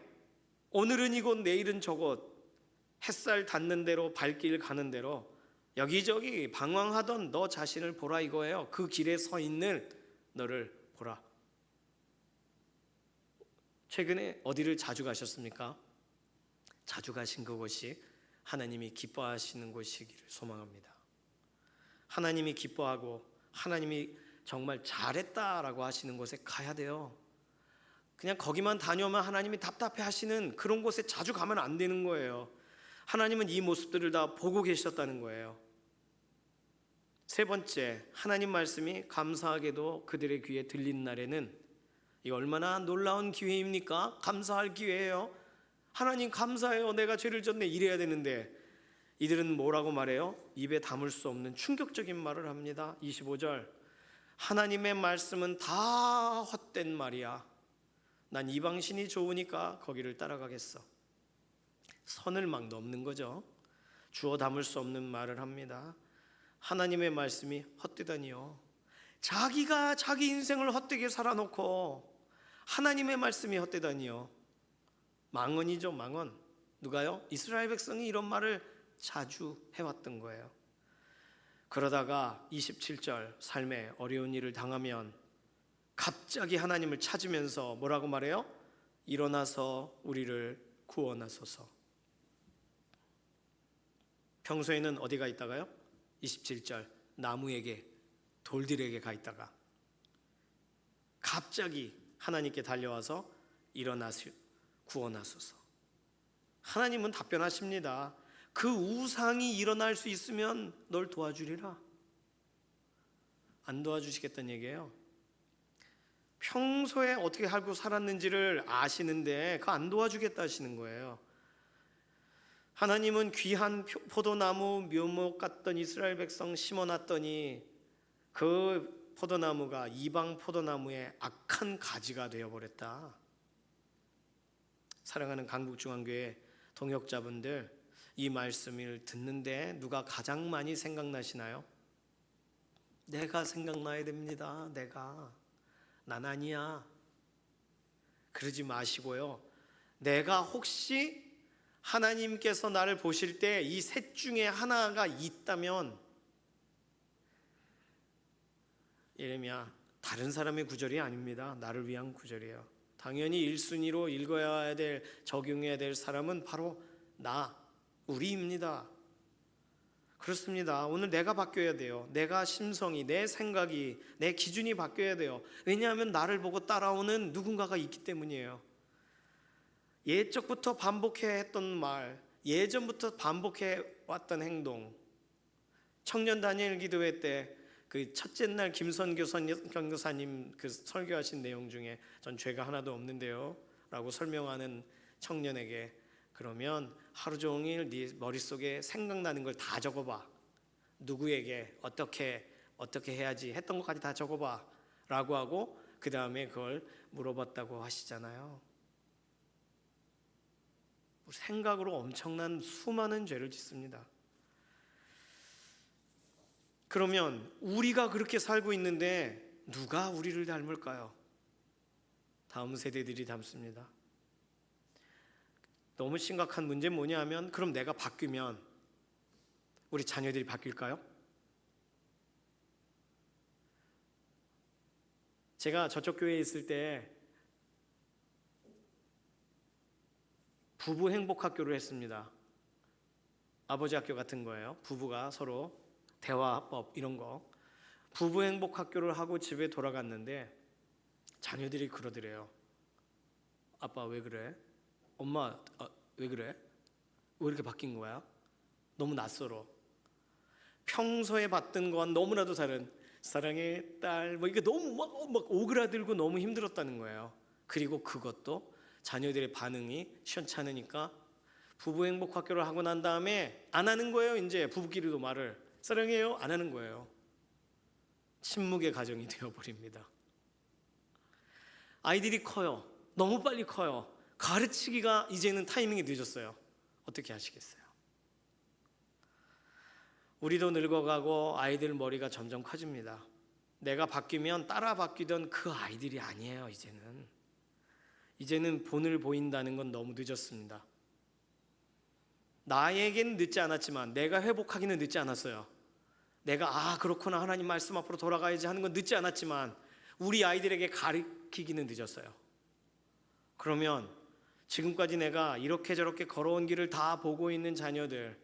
A: 오늘은 이곳, 내일은 저곳, 햇살 닿는 대로 발길 가는 대로 여기저기 방황하던 너 자신을 보라 이거예요. 그 길에 서 있는 너를 보라. 최근에 어디를 자주 가셨습니까? 자주 가신 그곳이 하나님이 기뻐하시는 곳이기를 소망합니다. 하나님이 기뻐하고 하나님이 정말 잘했다라고 하시는 곳에 가야 돼요. 그냥 거기만 다녀오면 하나님이 답답해 하시는 그런 곳에 자주 가면 안 되는 거예요. 하나님은 이 모습들을 다 보고 계셨다는 거예요. 세 번째, 하나님 말씀이 감사하게도 그들의 귀에 들린 날에는, 이 얼마나 놀라운 기회입니까? 감사할 기회예요. 하나님 감사해요, 내가 죄를 졌네, 이래야 되는데 이들은 뭐라고 말해요? 입에 담을 수 없는 충격적인 말을 합니다. 25절, 하나님의 말씀은 다 헛된 말이야. 난 이방신이 좋으니까 거기를 따라가겠어. 선을 막 넘는 거죠. 주워 담을 수 없는 말을 합니다. 하나님의 말씀이 헛되다니요. 자기가 자기 인생을 헛되게 살아놓고 하나님의 말씀이 헛되다니요. 망언이죠, 망언. 누가요? 이스라엘 백성이 이런 말을 자주 해왔던 거예요. 그러다가 27절, 삶에 어려운 일을 당하면 갑자기 하나님을 찾으면서 뭐라고 말해요? 일어나서 우리를 구원하소서. 평소에는 어디가 있다가요? 27절, 나무에게, 돌들에게 가 있다가 갑자기 하나님께 달려와서 일어나서 구원하소서. 하나님은 답변하십니다. 그 우상이 일어날 수 있으면 널 도와주리라. 안 도와주시겠다는 얘기예요. 평소에 어떻게 살고 살았는지를 아시는데 그거 안 도와주겠다 하시는 거예요. 하나님은 귀한 포도나무 묘목 같던 이스라엘 백성 심어놨더니 그 포도나무가 이방 포도나무의 악한 가지가 되어버렸다. 사랑하는 강북중앙교회 동역자분들, 이 말씀을 듣는데 누가 가장 많이 생각나시나요? 내가 생각나야 됩니다. 난 아니야. 그러지 마시고요, 내가 혹시 하나님께서 나를 보실 때 이 셋 중에 하나가 있다면, 예레미야, 다른 사람의 구절이 아닙니다. 나를 위한 구절이에요. 당연히 1순위로 읽어야 될, 적용해야 될 사람은 바로 나, 우리입니다. 그렇습니다. 오늘 내가 바뀌어야 돼요. 내가 심성이, 내 생각이, 내 기준이 바뀌어야 돼요. 왜냐하면 나를 보고 따라오는 누군가가 있기 때문이에요. 예적부터 반복해 했던 말, 예전부터 반복해 왔던 행동. 청년 다니엘 기도회 때 그 첫째 날 김선교 선교사님 그 설교하신 내용 중에 전 죄가 하나도 없는데요 라고 설명하는 청년에게, 그러면 하루 종일 네 머릿속에 생각나는 걸 다 적어봐. 누구에게 어떻게 해야지 했던 것까지 다 적어봐 라고 하고 그 다음에 그걸 물어봤다고 하시잖아요. 생각으로 엄청난 수많은 죄를 짓습니다. 그러면 우리가 그렇게 살고 있는데 누가 우리를 닮을까요? 다음 세대들이 닮습니다. 너무 심각한 문제는 뭐냐면, 그럼 내가 바뀌면 우리 자녀들이 바뀔까요? 제가 저쪽 교회에 있을 때 부부 행복학교를 했습니다. 아버지 학교 같은 거예요. 부부가 서로 대화법 이런 거. 부부 행복학교를 하고 집에 돌아갔는데 자녀들이 그러더래요. 아빠 왜 그래? 엄마 왜 그래? 왜 이렇게 바뀐 거야? 너무 낯설어. 평소에 봤던 거와 너무나도 다른, 사랑해 딸 뭐 이게 너무 막 오그라들고 너무 힘들었다는 거예요. 그리고 그것도 자녀들의 반응이 시원찮으니까 부부 행복 학교를 하고 난 다음에 안 하는 거예요. 이제 부부끼리도 말을 사랑해요 안 하는 거예요. 침묵의 가정이 되어버립니다. 아이들이 커요. 너무 빨리 커요. 가르치기가 이제는 타이밍이 늦었어요. 어떻게 하시겠어요? 우리도 늙어가고 아이들 머리가 점점 커집니다. 내가 바뀌면 따라 바뀌던 그 아이들이 아니에요. 이제는 본을 보인다는 건 너무 늦었습니다. 나에겐 늦지 않았지만 내가 회복하기는 늦지 않았어요. 내가 그렇구나 하나님 말씀 앞으로 돌아가야지 하는 건 늦지 않았지만 우리 아이들에게 가르치기는 늦었어요. 그러면 지금까지 내가 이렇게 저렇게 걸어온 길을 다 보고 있는 자녀들,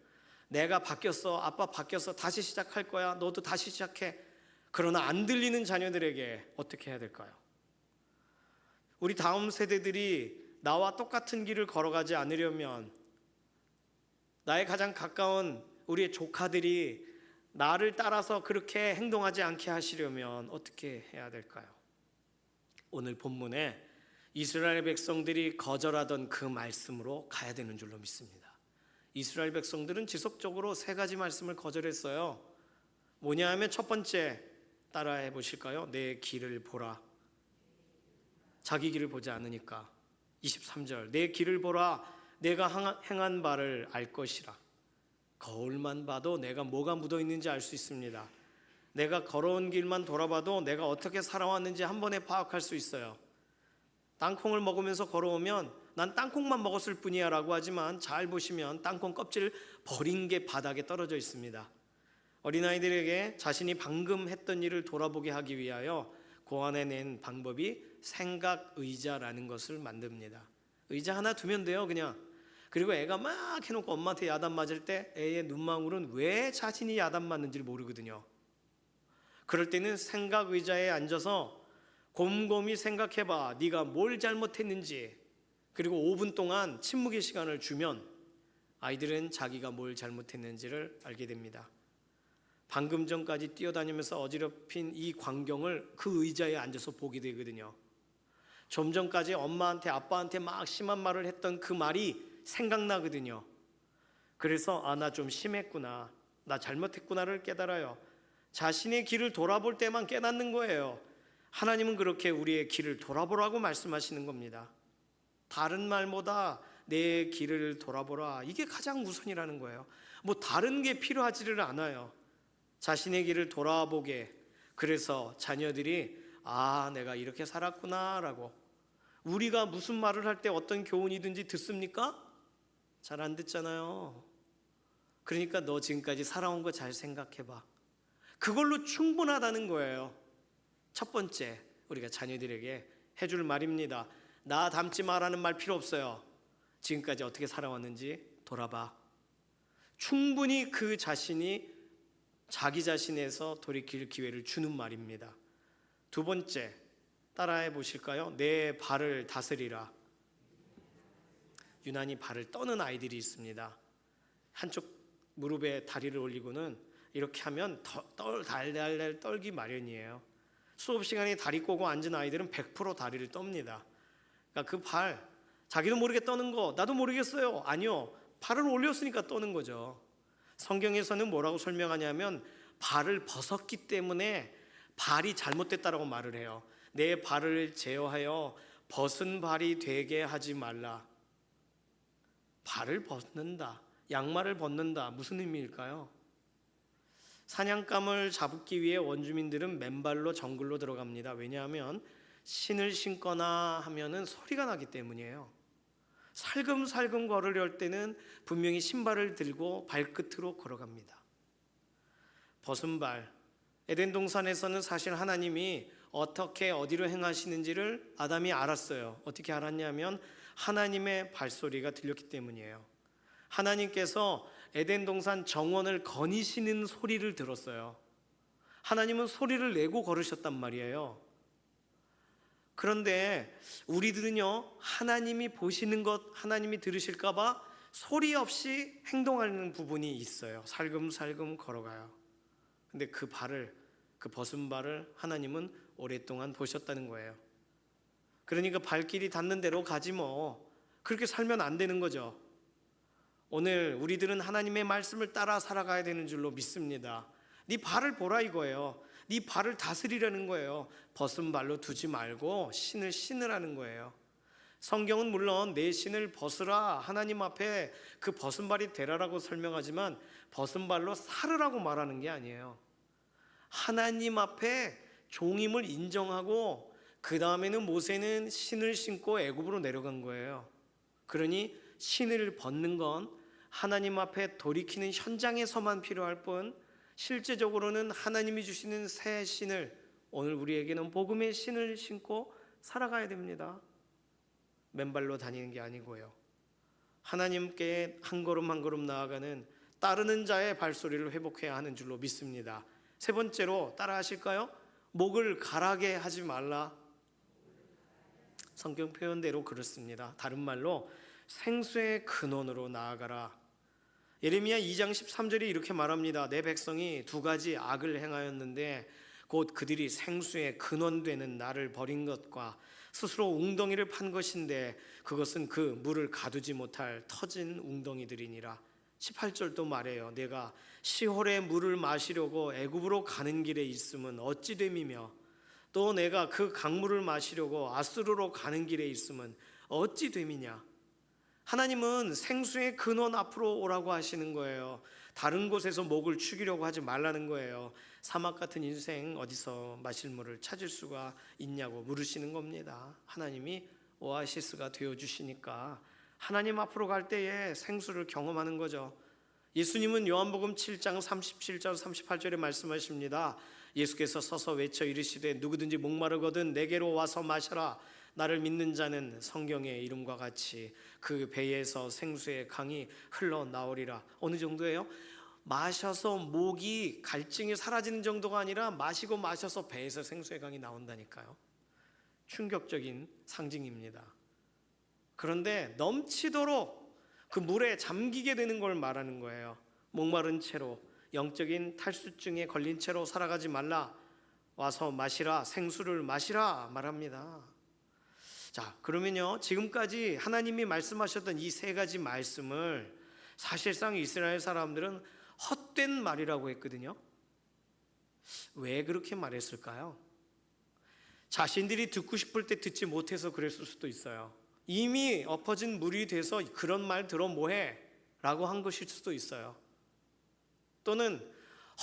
A: 내가 바뀌었어, 아빠 바뀌었어, 다시 시작할 거야, 너도 다시 시작해. 그러나 안 들리는 자녀들에게 어떻게 해야 될까요? 우리 다음 세대들이 나와 똑같은 길을 걸어가지 않으려면, 나의 가장 가까운 우리의 조카들이 나를 따라서 그렇게 행동하지 않게 하시려면 어떻게 해야 될까요? 오늘 본문에 이스라엘 백성들이 거절하던 그 말씀으로 가야 되는 줄로 믿습니다. 이스라엘 백성들은 지속적으로 세 가지 말씀을 거절했어요. 뭐냐 하면 첫 번째, 따라해 보실까요? 내 길을 보라. 자기 길을 보지 않으니까. 23절, 내 길을 보라. 내가 행한 바를 알 것이라. 거울만 봐도 내가 뭐가 묻어 있는지 알 수 있습니다. 내가 걸어온 길만 돌아봐도 내가 어떻게 살아왔는지 한 번에 파악할 수 있어요. 땅콩을 먹으면서 걸어오면 난 땅콩만 먹었을 뿐이야 라고 하지만 잘 보시면 땅콩 껍질 버린 게 바닥에 떨어져 있습니다. 어린아이들에게 자신이 방금 했던 일을 돌아보게 하기 위하여 고안해낸 방법이 생각의자라는 것을 만듭니다. 의자 하나 두면 돼요, 그냥. 그리고 애가 막 해놓고 엄마한테 야단 맞을 때 애의 눈망울은 왜 자신이 야단 맞는지를 모르거든요. 그럴 때는 생각의자에 앉아서 곰곰이 생각해봐. 네가 뭘 잘못했는지. 그리고 5분 동안 침묵의 시간을 주면 아이들은 자기가 뭘 잘못했는지를 알게 됩니다. 방금 전까지 뛰어다니면서 어지럽힌 이 광경을 그 의자에 앉아서 보게 되거든요. 좀 전까지 엄마한테 아빠한테 막 심한 말을 했던 그 말이 생각나거든요. 그래서 나 좀 심했구나, 나 잘못했구나를 깨달아요. 자신의 길을 돌아볼 때만 깨닫는 거예요. 하나님은 그렇게 우리의 길을 돌아보라고 말씀하시는 겁니다. 다른 말보다 내 길을 돌아보라, 이게 가장 우선이라는 거예요. 뭐 다른 게 필요하지를 않아요. 자신의 길을 돌아보게. 그래서 자녀들이 내가 이렇게 살았구나 라고. 우리가 무슨 말을 할 때 어떤 교훈이든지 듣습니까? 잘 안 듣잖아요. 그러니까 너 지금까지 살아온 거 잘 생각해봐. 그걸로 충분하다는 거예요. 첫 번째, 우리가 자녀들에게 해줄 말입니다. 나 닮지 마라는 말 필요 없어요. 지금까지 어떻게 살아왔는지 돌아봐. 충분히 그 자신이 자기 자신에서 돌이킬 기회를 주는 말입니다. 두 번째, 따라해 보실까요? 내 발을 다스리라. 유난히 발을 떠는 아이들이 있습니다. 한쪽 무릎에 다리를 올리고는 이렇게 하면 달달 떨기 마련이에요. 수업 시간에 다리 꼬고 앉은 아이들은 100% 다리를 떱니다. 그러니까 그 발, 자기도 모르게 떠는 거 나도 모르겠어요. 아니요, 발을 올렸으니까 떠는 거죠. 성경에서는 뭐라고 설명하냐면 발을 벗었기 때문에 발이 잘못됐다라고 말을 해요. 내 발을 제어하여 벗은 발이 되게 하지 말라. 발을 벗는다, 양말을 벗는다, 무슨 의미일까요? 사냥감을 잡기 위해 원주민들은 맨발로 정글로 들어갑니다. 왜냐하면 신을 신거나 하면은 소리가 나기 때문이에요. 살금살금 걸으려 때는 분명히 신발을 들고 발끝으로 걸어갑니다. 벗은 발. 에덴 동산에서는 사실 하나님이 어떻게 어디로 행하시는지를 아담이 알았어요. 어떻게 알았냐면 하나님의 발소리가 들렸기 때문이에요. 하나님께서 에덴 동산 정원을 거니시는 소리를 들었어요. 하나님은 소리를 내고 걸으셨단 말이에요. 그런데 우리들은요, 하나님이 보시는 것, 하나님이 들으실까 봐 소리 없이 행동하는 부분이 있어요. 살금살금 걸어가요. 근데 그 벗은 발을 하나님은 오랫동안 보셨다는 거예요. 그러니까 발길이 닿는 대로 가지 뭐. 그렇게 살면 안 되는 거죠. 오늘 우리들은 하나님의 말씀을 따라 살아가야 되는 줄로 믿습니다. 네 발을 보라 이거예요. 네 발을 다스리라는 거예요. 벗은 발로 두지 말고 신을 신으라는 거예요. 성경은 물론 내 신을 벗으라, 하나님 앞에 그 벗은 발이 되라라고 설명하지만 벗은 발로 살으라고 말하는 게 아니에요. 하나님 앞에 종임을 인정하고 그 다음에는 모세는 신을 신고 애굽으로 내려간 거예요. 그러니 신을 벗는 건 하나님 앞에 돌이키는 현장에서만 필요할 뿐, 실제적으로는 하나님이 주시는 새 신을, 오늘 우리에게는 복음의 신을 신고 살아가야 됩니다. 맨발로 다니는 게 아니고요. 하나님께 한 걸음 한 걸음 나아가는 따르는 자의 발소리를 회복해야 하는 줄로 믿습니다. 세 번째로 따라 하실까요? 목을 가라게 하지 말라. 성경 표현대로 그렇습니다. 다른 말로 생수의 근원으로 나아가라. 예레미야 2장 13절이 이렇게 말합니다. 내 백성이 두 가지 악을 행하였는데 곧 그들이 생수의 근원되는 나를 버린 것과 스스로 웅덩이를 판 것인데 그것은 그 물을 가두지 못할 터진 웅덩이들이니라. 18절도 말해요. 내가 시홀의 물을 마시려고 애굽으로 가는 길에 있음은 어찌 됨이며 또 내가 그 강물을 마시려고 아수르로 가는 길에 있음은 어찌 됨이냐. 하나님은 생수의 근원 앞으로 오라고 하시는 거예요. 다른 곳에서 목을 축이려고 하지 말라는 거예요. 사막 같은 인생 어디서 마실 물을 찾을 수가 있냐고 물으시는 겁니다. 하나님이 오아시스가 되어주시니까 하나님 앞으로 갈 때에 생수를 경험하는 거죠. 예수님은 요한복음 7장 37절 38절에 말씀하십니다. 예수께서 서서 외쳐 이르시되 누구든지 목마르거든 내게로 와서 마셔라. 나를 믿는 자는 성경의 이름과 같이 그 배에서 생수의 강이 흘러나오리라. 어느 정도예요? 마셔서 목이 갈증이 사라지는 정도가 아니라 마시고 마셔서 배에서 생수의 강이 나온다니까요. 충격적인 상징입니다. 그런데 넘치도록 그 물에 잠기게 되는 걸 말하는 거예요. 목마른 채로, 영적인 탈수증에 걸린 채로 살아가지 말라. 와서 마시라, 생수를 마시라 말합니다. 자, 그러면요, 지금까지 하나님이 말씀하셨던 이 세 가지 말씀을 사실상 이스라엘 사람들은 헛된 말이라고 했거든요. 왜 그렇게 말했을까요? 자신들이 듣고 싶을 때 듣지 못해서 그랬을 수도 있어요. 이미 엎어진 물이 돼서 그런 말 들어 뭐해? 라고 한 것일 수도 있어요. 또는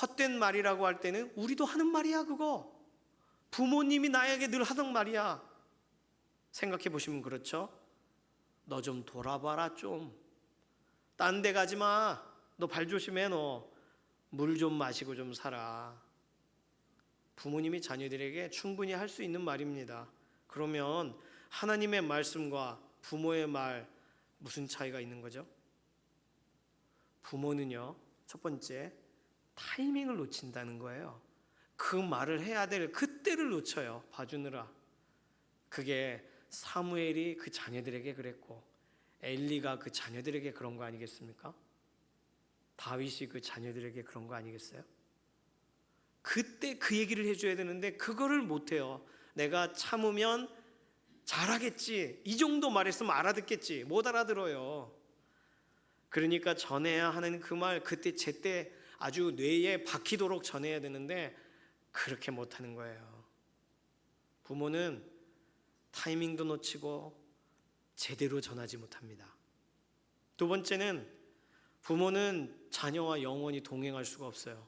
A: 헛된 말이라고 할 때는 우리도 하는 말이야 그거. 부모님이 나에게 늘 하던 말이야. 생각해 보시면 그렇죠? 너 좀 돌아봐라 좀. 딴 데 가지 마. 너 발 조심해 너. 물 좀 마시고 좀 살아. 부모님이 자녀들에게 충분히 할 수 있는 말입니다. 그러면 하나님의 말씀과 부모의 말 무슨 차이가 있는 거죠? 부모는요, 첫 번째 타이밍을 놓친다는 거예요. 그 말을 해야 될 그때를 놓쳐요. 봐주느라. 그게 사무엘이 그 자녀들에게 그랬고 엘리가 그 자녀들에게 그런 거 아니겠습니까? 다윗이 그 자녀들에게 그런 거 아니겠어요? 그때 그 얘기를 해줘야 되는데 그거를 못해요. 내가 참으면 잘하겠지, 이 정도 말했으면 알아듣겠지, 못 알아들어요. 그러니까 전해야 하는 그 말 그때 제때 아주 뇌에 박히도록 전해야 되는데 그렇게 못하는 거예요. 부모는 타이밍도 놓치고 제대로 전하지 못합니다. 두 번째는 부모는 자녀와 영원히 동행할 수가 없어요.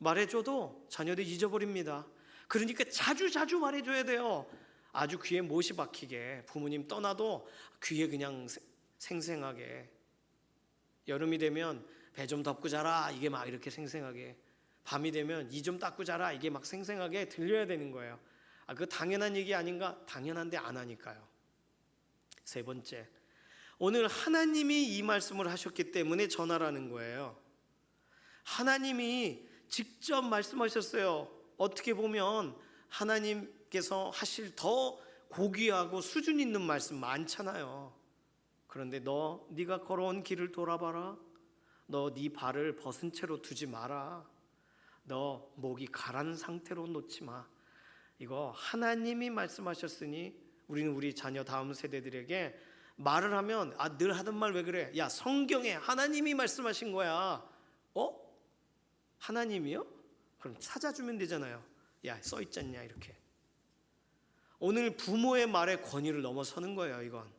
A: 말해줘도 자녀들이 잊어버립니다. 그러니까 자주 말해줘야 돼요. 아주 귀에 못이 박히게, 부모님 떠나도 귀에 그냥 생생하게. 여름이 되면 배 좀 덮고 자라, 이게 막 이렇게 생생하게. 밤이 되면 이 좀 닦고 자라, 이게 막 생생하게 들려야 되는 거예요. 그거 당연한 얘기 아닌가? 당연한데 안 하니까요. 세 번째, 오늘 하나님이 이 말씀을 하셨기 때문에 전하라는 거예요. 하나님이 직접 말씀하셨어요. 어떻게 보면 하나님께서 하실 더 고귀하고 수준 있는 말씀 많잖아요. 그런데 네가 걸어온 길을 돌아봐라. 너 네 발을 벗은 채로 두지 마라. 너 목이 가란 상태로 놓지 마. 이거 하나님이 말씀하셨으니 우리는 우리 자녀 다음 세대들에게 말을 하면 늘 하던 말 왜 그래? 야, 성경에 하나님이 말씀하신 거야. 하나님이요? 그럼 찾아주면 되잖아요. 야, 써있잖냐 이렇게. 오늘 부모의 말에 권위를 넘어서는 거예요. 이건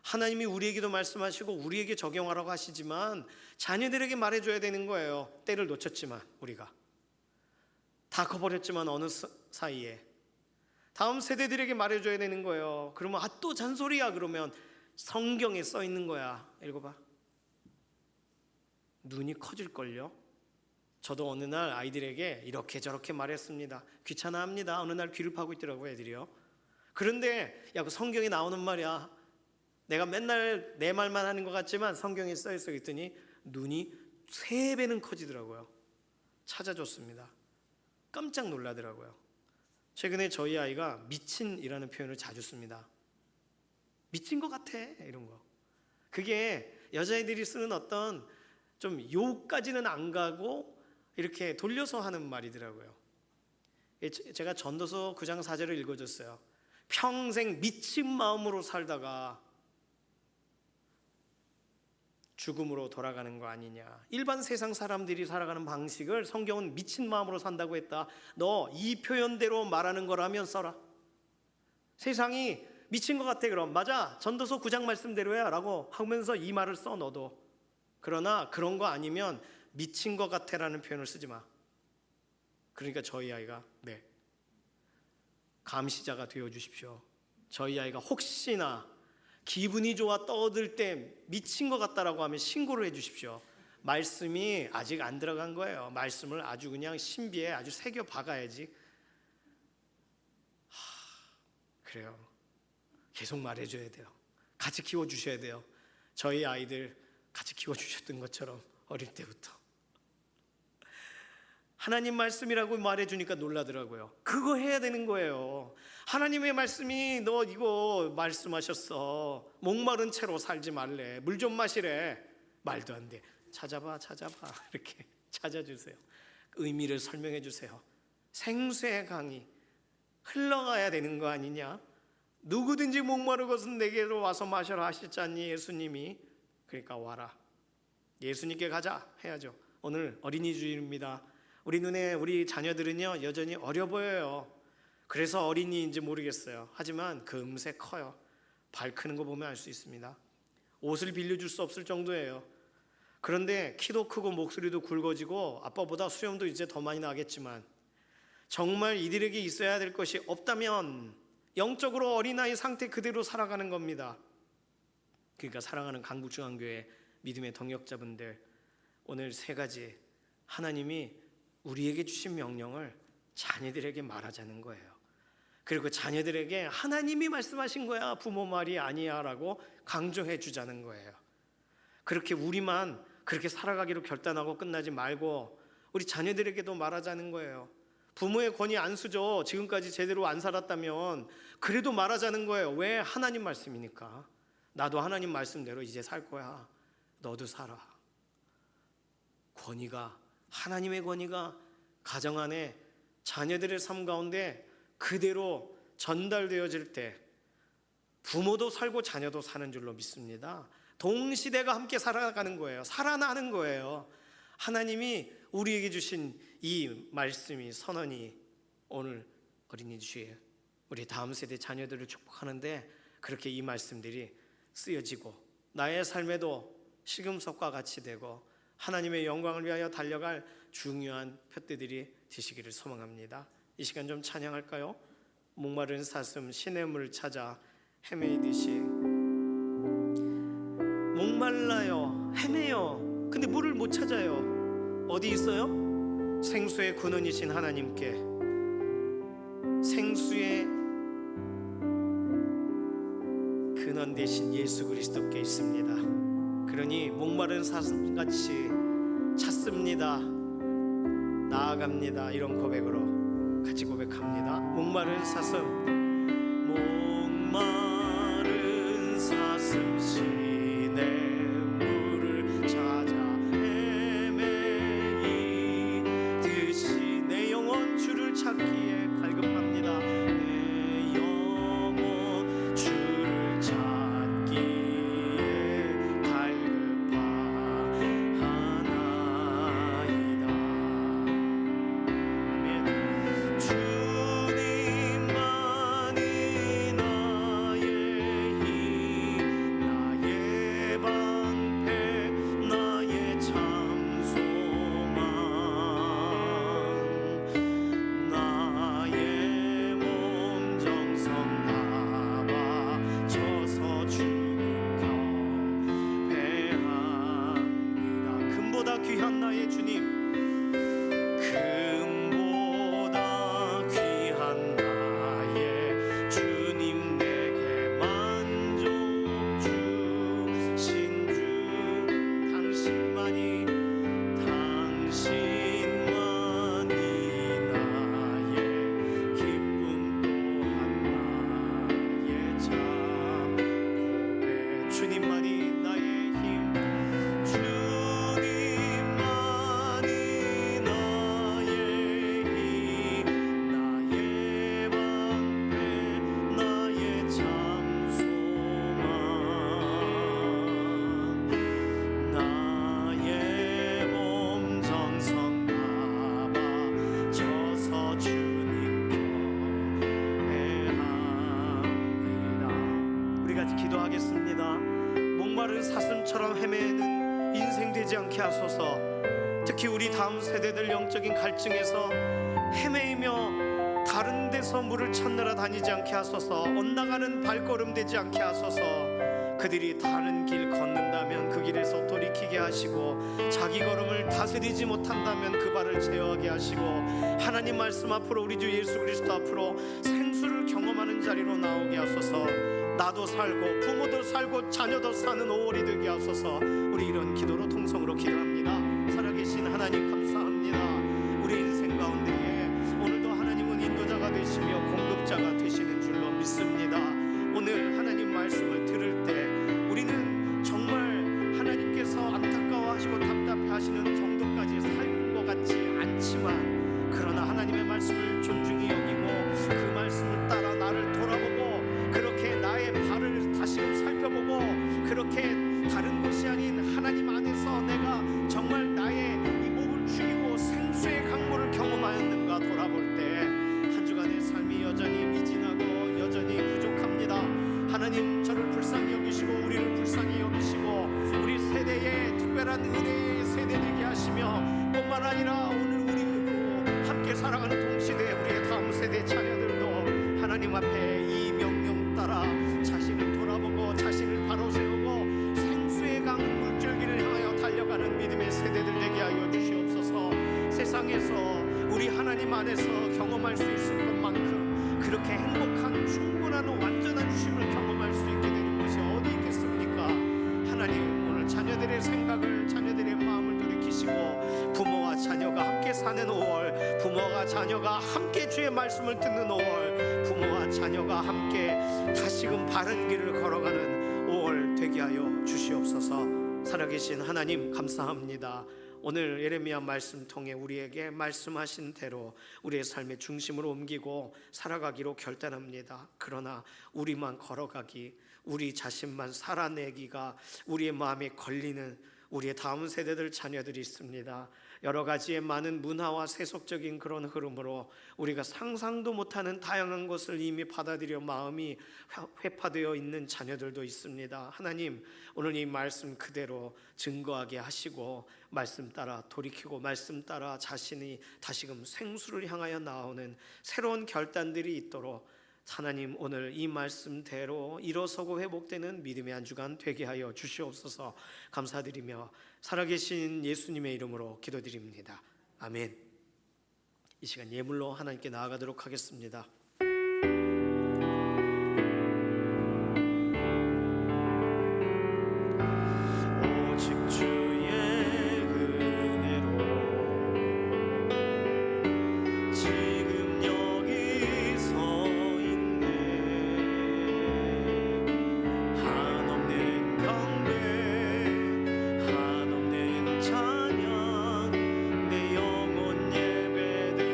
A: 하나님이 우리에게도 말씀하시고 우리에게 적용하라고 하시지만 자녀들에게 말해줘야 되는 거예요. 때를 놓쳤지만 우리가 다 커버렸지만 어느 사이에 다음 세대들에게 말해줘야 되는 거예요. 그러면 또 잔소리야. 그러면 성경에 써 있는 거야. 읽어봐. 눈이 커질걸요. 저도 어느 날 아이들에게 이렇게 저렇게 말했습니다. 귀찮아합니다. 어느 날 귀를 파고 있더라고요, 애들이요. 그런데 그 성경에 나오는 말이야. 내가 맨날 내 말만 하는 것 같지만 성경에 써있어 있더니 눈이 3배는 커지더라고요. 찾아줬습니다. 깜짝 놀라더라고요. 최근에 저희 아이가 미친이라는 표현을 자주 씁니다. 미친 것 같아, 이런 거. 그게 여자애들이 쓰는 어떤 좀 욕까지는 안 가고 이렇게 돌려서 하는 말이더라고요. 제가 전도서 9장 4절을 읽어줬어요. 평생 미친 마음으로 살다가 죽음으로 돌아가는 거 아니냐. 일반 세상 사람들이 살아가는 방식을 성경은 미친 마음으로 산다고 했다. 너 이 표현대로 말하는 거라면 써라. 세상이 미친 것 같아. 그럼 맞아, 전도서 9장 말씀대로야 라고 하면서 이 말을 써. 너도. 그러나 그런 거 아니면 미친 것 같아 라는 표현을 쓰지 마. 그러니까 저희 아이가 감시자가 되어 주십시오. 저희 아이가 혹시나 기분이 좋아 떠들 때 미친 것 같다라고 하면 신고를 해 주십시오. 말씀이 아직 안 들어간 거예요. 말씀을 아주 그냥 신비에 아주 새겨 박아야지. 그래요. 계속 말해줘야 돼요. 같이 키워주셔야 돼요. 저희 아이들 같이 키워주셨던 것처럼 어릴 때부터. 하나님 말씀이라고 말해주니까 놀라더라고요. 그거 해야 되는 거예요. 하나님의 말씀이 너 이거 말씀하셨어. 목마른 채로 살지 말래. 물 좀 마시래. 말도 안 돼. 찾아봐. 이렇게 찾아주세요. 의미를 설명해 주세요. 생수의 강이 흘러가야 되는 거 아니냐? 누구든지 목마르것은 내게로 와서 마셔라 하셨잖니 예수님이. 그러니까 와라. 예수님께 가자 해야죠. 오늘 어린이 주일입니다. 우리 눈에 우리 자녀들은요 여전히 어려 보여요. 그래서 어린이인지 모르겠어요. 하지만 금세 커요. 발 크는 거 보면 알 수 있습니다. 옷을 빌려줄 수 없을 정도예요. 그런데 키도 크고 목소리도 굵어지고 아빠보다 수염도 이제 더 많이 나겠지만 정말 이들에게 있어야 될 것이 없다면 영적으로 어린아이 상태 그대로 살아가는 겁니다. 그러니까 사랑하는 강북중앙교회 믿음의 동역자분들, 오늘 3가지 하나님이 우리에게 주신 명령을 자녀들에게 말하자는 거예요. 그리고 자녀들에게 하나님이 말씀하신 거야, 부모 말이 아니야 라고 강조해 주자는 거예요. 그렇게 우리만 그렇게 살아가기로 결단하고 끝나지 말고 우리 자녀들에게도 말하자는 거예요. 부모의 권위 안 쓰죠. 지금까지 제대로 안 살았다면 그래도 말하자는 거예요. 왜? 하나님 말씀이니까. 나도 하나님 말씀대로 이제 살 거야. 너도 살아. 권위가, 하나님의 권위가 가정 안에 자녀들의 삶 가운데 그대로 전달되어질 때 부모도 살고 자녀도 사는 줄로 믿습니다. 동시대가 함께 살아가는 거예요. 살아나는 거예요. 하나님이 우리에게 주신 이 말씀이, 선언이 오늘 어린이 주일 우리 다음 세대 자녀들을 축복하는데 그렇게 이 말씀들이 쓰여지고 나의 삶에도 시금석과 같이 되고 하나님의 영광을 위하여 달려갈 중요한 푯대들이 되시기를 소망합니다. 이 시간 좀 찬양할까요? 목마른 사슴 시냇물 찾아 헤매이듯이. 목말라요, 헤매요. 근데 물을 못 찾아요. 어디 있어요? 생수의 근원이신 하나님께, 생수의 근원 되신 예수 그리스도께 있습니다. 그러니 목마른 사슴같이 찾습니다, 나아갑니다. 이런 고백으로 같이 고백합니다. 목마른 사슴, 목마른 사슴 시냇물을 찾아 헤매이듯이 내 영혼 주를 찾기에 갈급합니다. 내 영혼 주를 찾기에 갈급하나이다. 아멘. 주님만이 나의 힘, 나의 방패, 나의 참 소망, 나의 몸 정성 다 바쳐서 주님 경배합니다. 금보다 귀한 나의 주님, 금보다 귀한 나의 주님, 내게 만족 주신 주, 당신만이 나의 기쁨 또한 나의 참 고백. 주님만이 나의 힘, 주님만이 나의 힘, 나의 방패, 나의 참 소망, 나의 몸 정성 다 바쳐서 주님 경배합니다. 우리 같이 기도하겠습니다. 목마른 사슴처럼 헤매는 인생 되지 않게 하소서. 특히 우리 다음 세대들 영적인 갈증에서 헤매이며 다른 데서 물을 찾느라 다니지 않게 하소서. 엇나가는 발걸음 되지 않게 하소서. 그들이 다른 길 걷는다면 그 길에서 돌이키게 하시고, 자기 걸음을 다스리지 못한다면 그 발을 제어하게 하시고, 하나님 말씀 앞으로, 우리 주 예수 그리스도 앞으로 생수를 경험하는 자리로 나오게 하소서. 나도 살고 부모도 살고 자녀도 사는 5월이 되게 하소서. 우리 이런 기도로 통성으로 기도합니다. 살아계신 하나님 감사합니다. 우리 인생 가운데에 오늘도 하나님은 인도자가 되시며 공급자가 되시는 줄로 믿습니다. 오늘 하나님 말씀을 들을 때 우리는 정말 하나님께서 안타까워하시고 답답해하시는 정도까지 살는 것 같지 않지만, 그러나 하나님의 말씀을 존중히 여기고 그 말씀을 따라 나를 돌아보고, 그렇게 나의 발을 다시금 살펴보고, 그렇게 다른 곳이 아닌 하나님 안에서 내가 정말 나의 이 목을 죽이고 생수의 강물을 경험하였는가 돌아볼 때 한 주간의 삶이 여전히 미진하고 여전히 부족합니다. 하나님 저를 불쌍히 여기시고 우리를 불쌍히 여기시고 우리 세대에 특별한 은혜의 세대 되게 하시며, 뿐만 아니라 오늘 우리 함께 살아가는 동시대에 우리의 다음 세대 자녀들도 하나님 앞에 이 명령 따라 자신을 돌아보고 자신을 바로 세우고 생수의 강 물줄기를 향하여 달려가는 믿음의 세대들 되게 하여 주시옵소서. 세상에서 우리 하나님 안에서 경험할 수 있을 것만큼 그렇게 행복한 충분한 완전한 쉼을 경험할 수 있게 되는 곳이 어디 있겠습니까? 하나님, 오늘 자녀들의 생각을, 자녀들의 마음을 돌이키시고 부모와 자녀가 함께 사는 5월, 부모와 자녀가 함께 주의 말씀을 듣는 5월, 부모와 자녀가 함께 다시금 바른 길을 걸어가는 5월 되게 하여 주시옵소서. 살아계신 하나님 감사합니다. 오늘 예레미야 말씀 통해 우리에게 말씀하신 대로 우리의 삶의 중심으로 옮기고 살아가기로 결단합니다. 그러나 우리만 걸어가기, 우리 자신만 살아내기가 우리의 마음에 걸리는 우리의 다음 세대들 자녀들이 있습니다. 여러 가지의 많은 문화와 세속적인 그런 흐름으로 우리가 상상도 못하는 다양한 것을 이미 받아들여 마음이 회파되어 있는 자녀들도 있습니다. 하나님, 오늘 이 말씀 그대로 증거하게 하시고 말씀 따라 돌이키고 말씀 따라 자신이 다시금 생수를 향하여 나오는 새로운 결단들이 있도록 하나님, 오늘 이 말씀대로 일어서고 회복되는 믿음의 한 주간 되게 하여 주시옵소서. 감사드리며 살아계신 예수님의 이름으로 기도드립니다. 아멘. 이 시간 예물로 하나님께 나아가도록 하겠습니다. 오직 주의 은혜로 지금 여기 서 있네. 한없는 경배, 한없는 찬양, 내 영혼 예배드리네.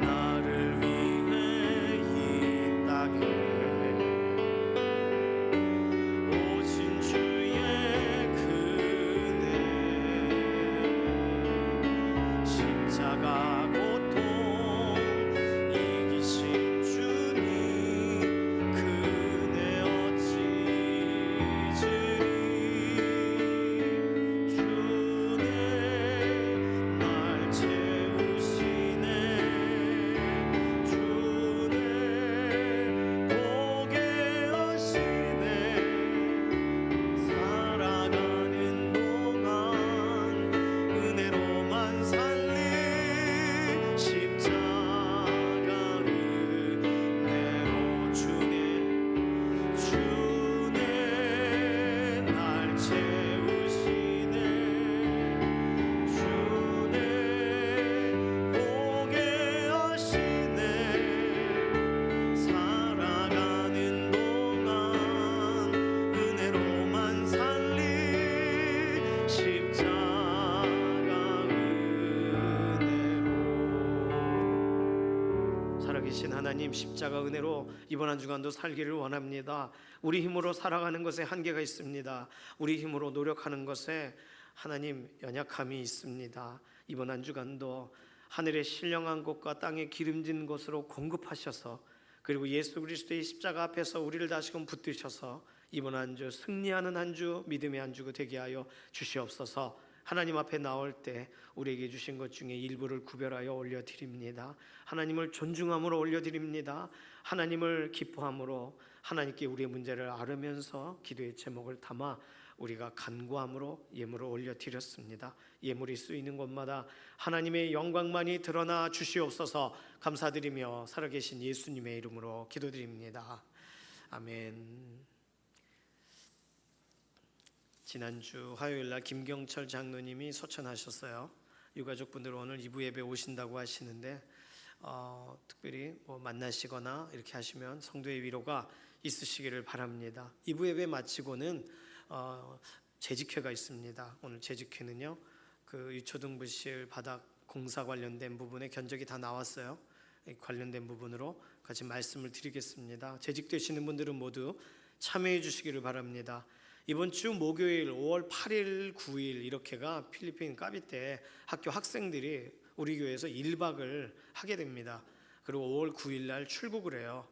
A: 나를 위해 이 땅에 오신 주의 그네, 십자가 고통 이기신 주님 그네 어찌 잊으리. 주네 날 채우시네. 주네 보게 하시네. 살아가는 동안 은혜로만 살리. 십자가 은혜로 주네 날 채우시네. 주네 보게 하시네. 살아가는 동안 은혜로만 살리. 십자가 은혜로. 살아계신 하나님, 십자가 은혜로 이번 한 주간도 살기를 원합니다. 우리 힘으로 살아가는 것에 한계가 있습니다. 우리 힘으로 노력하는 것에 하나님 연약함이 있습니다. 이번 한 주간도 하늘의 신령한 곳과 땅의 기름진 곳으로 공급하셔서, 그리고 예수 그리스도의 십자가 앞에서 우리를 다시금 붙드셔서 이번 한 주 승리하는 한 주, 믿음의 한 주가 되게 하여 주시옵소서. 하나님 앞에 나올 때 우리에게 주신 것 중에 일부를 구별하여 올려드립니다. 하나님을 존중함으로 올려드립니다. 하나님을 기뻐함으로 하나님께 우리의 문제를 아뢰면서 기도의 제목을 담아 우리가 간구함으로 예물을 올려드렸습니다. 예물이 쓰이는 곳마다 하나님의 영광만이 드러나 주시옵소서. 감사드리며 살아계신 예수님의 이름으로 기도드립니다. 아멘. 지난주 화요일날 김경철 장로님이 소천하셨어요. 유가족분들 오늘 2부 예배 오신다고 하시는데 특별히 만나시거나 이렇게 하시면 성도의 위로가 있으시기를 바랍니다. 2부 예배 마치고는 재직회가 있습니다. 오늘 재직회는요, 그 유초등부실 바닥 공사 관련된 부분에 견적이 다 나왔어요. 관련된 부분으로 같이 말씀을 드리겠습니다. 재직되시는 분들은 모두 참여해 주시기를 바랍니다. 이번 주 목요일 5월 8일, 9일 이렇게가 필리핀 까비떼 학교 학생들이 우리 교회에서 1박을 하게 됩니다. 그리고 5월 9일 날 출국을 해요.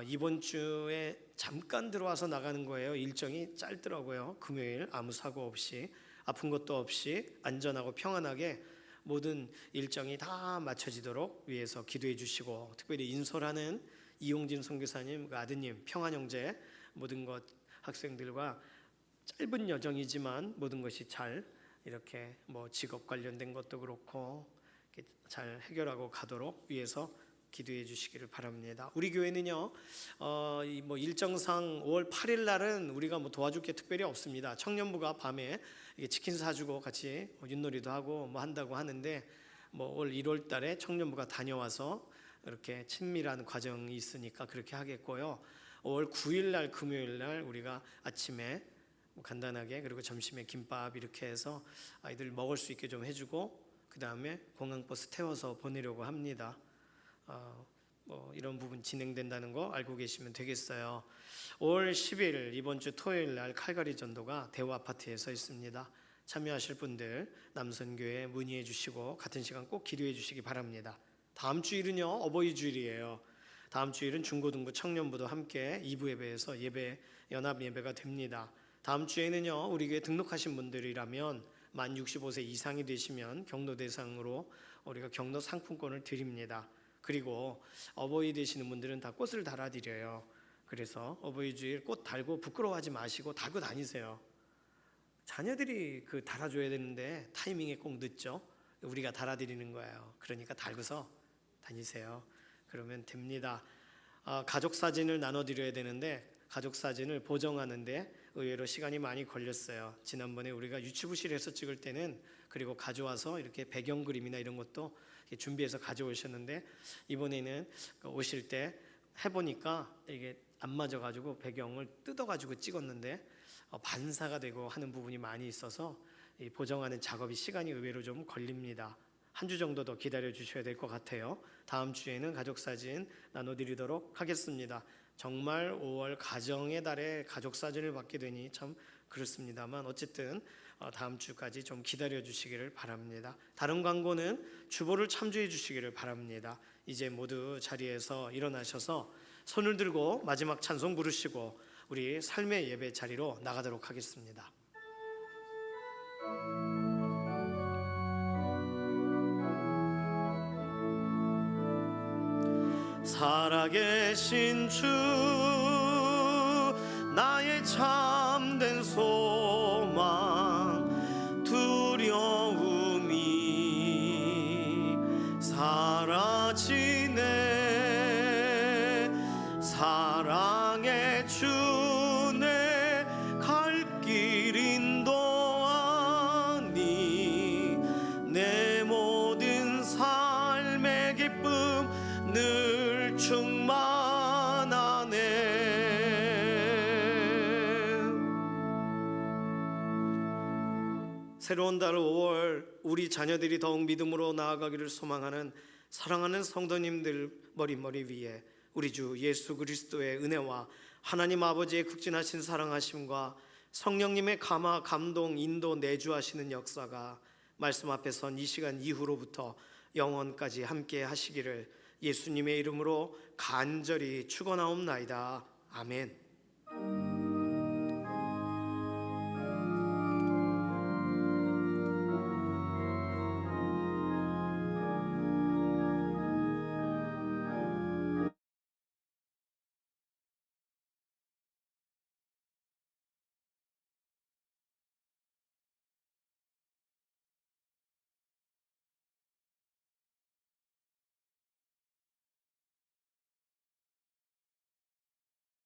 A: 이번 주에 잠깐 들어와서 나가는 거예요. 일정이 짧더라고요. 금요일 아무 사고 없이, 아픈 것도 없이 안전하고 평안하게 모든 일정이 다 맞춰지도록 위해서 기도해 주시고, 특별히 인솔하는 이용진 선교사님, 그 아드님, 평안 형제, 모든 것 학생들과 짧은 여정이지만 모든 것이 잘 이렇게 직업 관련된 것도 그렇고 잘 해결하고 가도록 위해서 기도해 주시기를 바랍니다. 우리 교회는요, 일정상 5월 8일 날은 우리가 도와줄 게 특별히 없습니다. 청년부가 밤에 치킨 사주고 같이 윷놀이도 하고 한다고 하는데, 올 1월 달에 청년부가 다녀와서 이렇게 친밀한 과정이 있으니까 그렇게 하겠고요. 5월 9일 날 금요일 날 우리가 아침에 간단하게, 그리고 점심에 김밥 이렇게 해서 아이들 먹을 수 있게 좀 해주고, 그 다음에 공항버스 태워서 보내려고 합니다. 이런 부분 진행된다는 거 알고 계시면 되겠어요. 5월 10일 이번 주 토요일 날 칼가리 전도가 대우 아파트에서 있습니다. 참여하실 분들 남선교회 문의해 주시고 같은 시간 꼭 기도해 주시기 바랍니다. 다음 주일은요 어버이 주일이에요. 다음 주일은 중고등부 청년부도 함께 2부 예배에서 연합 예배가 됩니다. 다음 주에는요 우리 교회 등록하신 분들이라면 만 65세 이상이 되시면 경로 대상으로 우리가 경로 상품권을 드립니다. 그리고 어버이 되시는 분들은 다 꽃을 달아드려요. 그래서 어버이 주일 꽃 달고 부끄러워하지 마시고 달고 다니세요. 자녀들이 달아줘야 되는데 타이밍에 꼭 늦죠. 우리가 달아드리는 거예요. 그러니까 달고서 다니세요. 그러면 됩니다. 가족 사진을 나눠드려야 되는데 가족 사진을 보정하는데 의외로 시간이 많이 걸렸어요. 지난번에 우리가 유치부실에서 찍을 때는 그리고 가져와서 이렇게 배경 그림이나 이런 것도 준비해서 가져오셨는데 이번에는 오실 때 해보니까 이게 안 맞아가지고 배경을 뜯어가지고 찍었는데 반사가 되고 하는 부분이 많이 있어서 이 보정하는 작업이 시간이 의외로 좀 걸립니다. 한 주 정도 더 기다려 주셔야 될 것 같아요. 다음 주에는 가족사진 나눠드리도록 하겠습니다. 정말 5월 가정의 달에 가족사진을 받게 되니 참 그렇습니다만 어쨌든 다음 주까지 좀 기다려 주시기를 바랍니다. 다른 광고는 주보를 참조해 주시기를 바랍니다. 이제 모두 자리에서 일어나셔서 손을 들고 마지막 찬송 부르시고 우리 삶의 예배 자리로 나가도록 하겠습니다. 살아계신 주 나의 참된 소망 두려움이 사라지네 사랑의 주 내 갈 길 인도하니 내 모든 삶의 기쁨 늘 충만하네. 새로운 달 5월 우리 자녀들이 더욱 믿음으로 나아가기를 소망하는 사랑하는 성도님들 머리 위에 우리 주 예수 그리스도의 은혜와 하나님 아버지의 극진하신 사랑하심과 성령님의 감화, 감동, 인도, 내주하시는 역사가 말씀 앞에 선 이 시간 이후로부터 영원까지 함께 하시기를 예수님의 이름으로 간절히 축원하옵나이다. 아멘.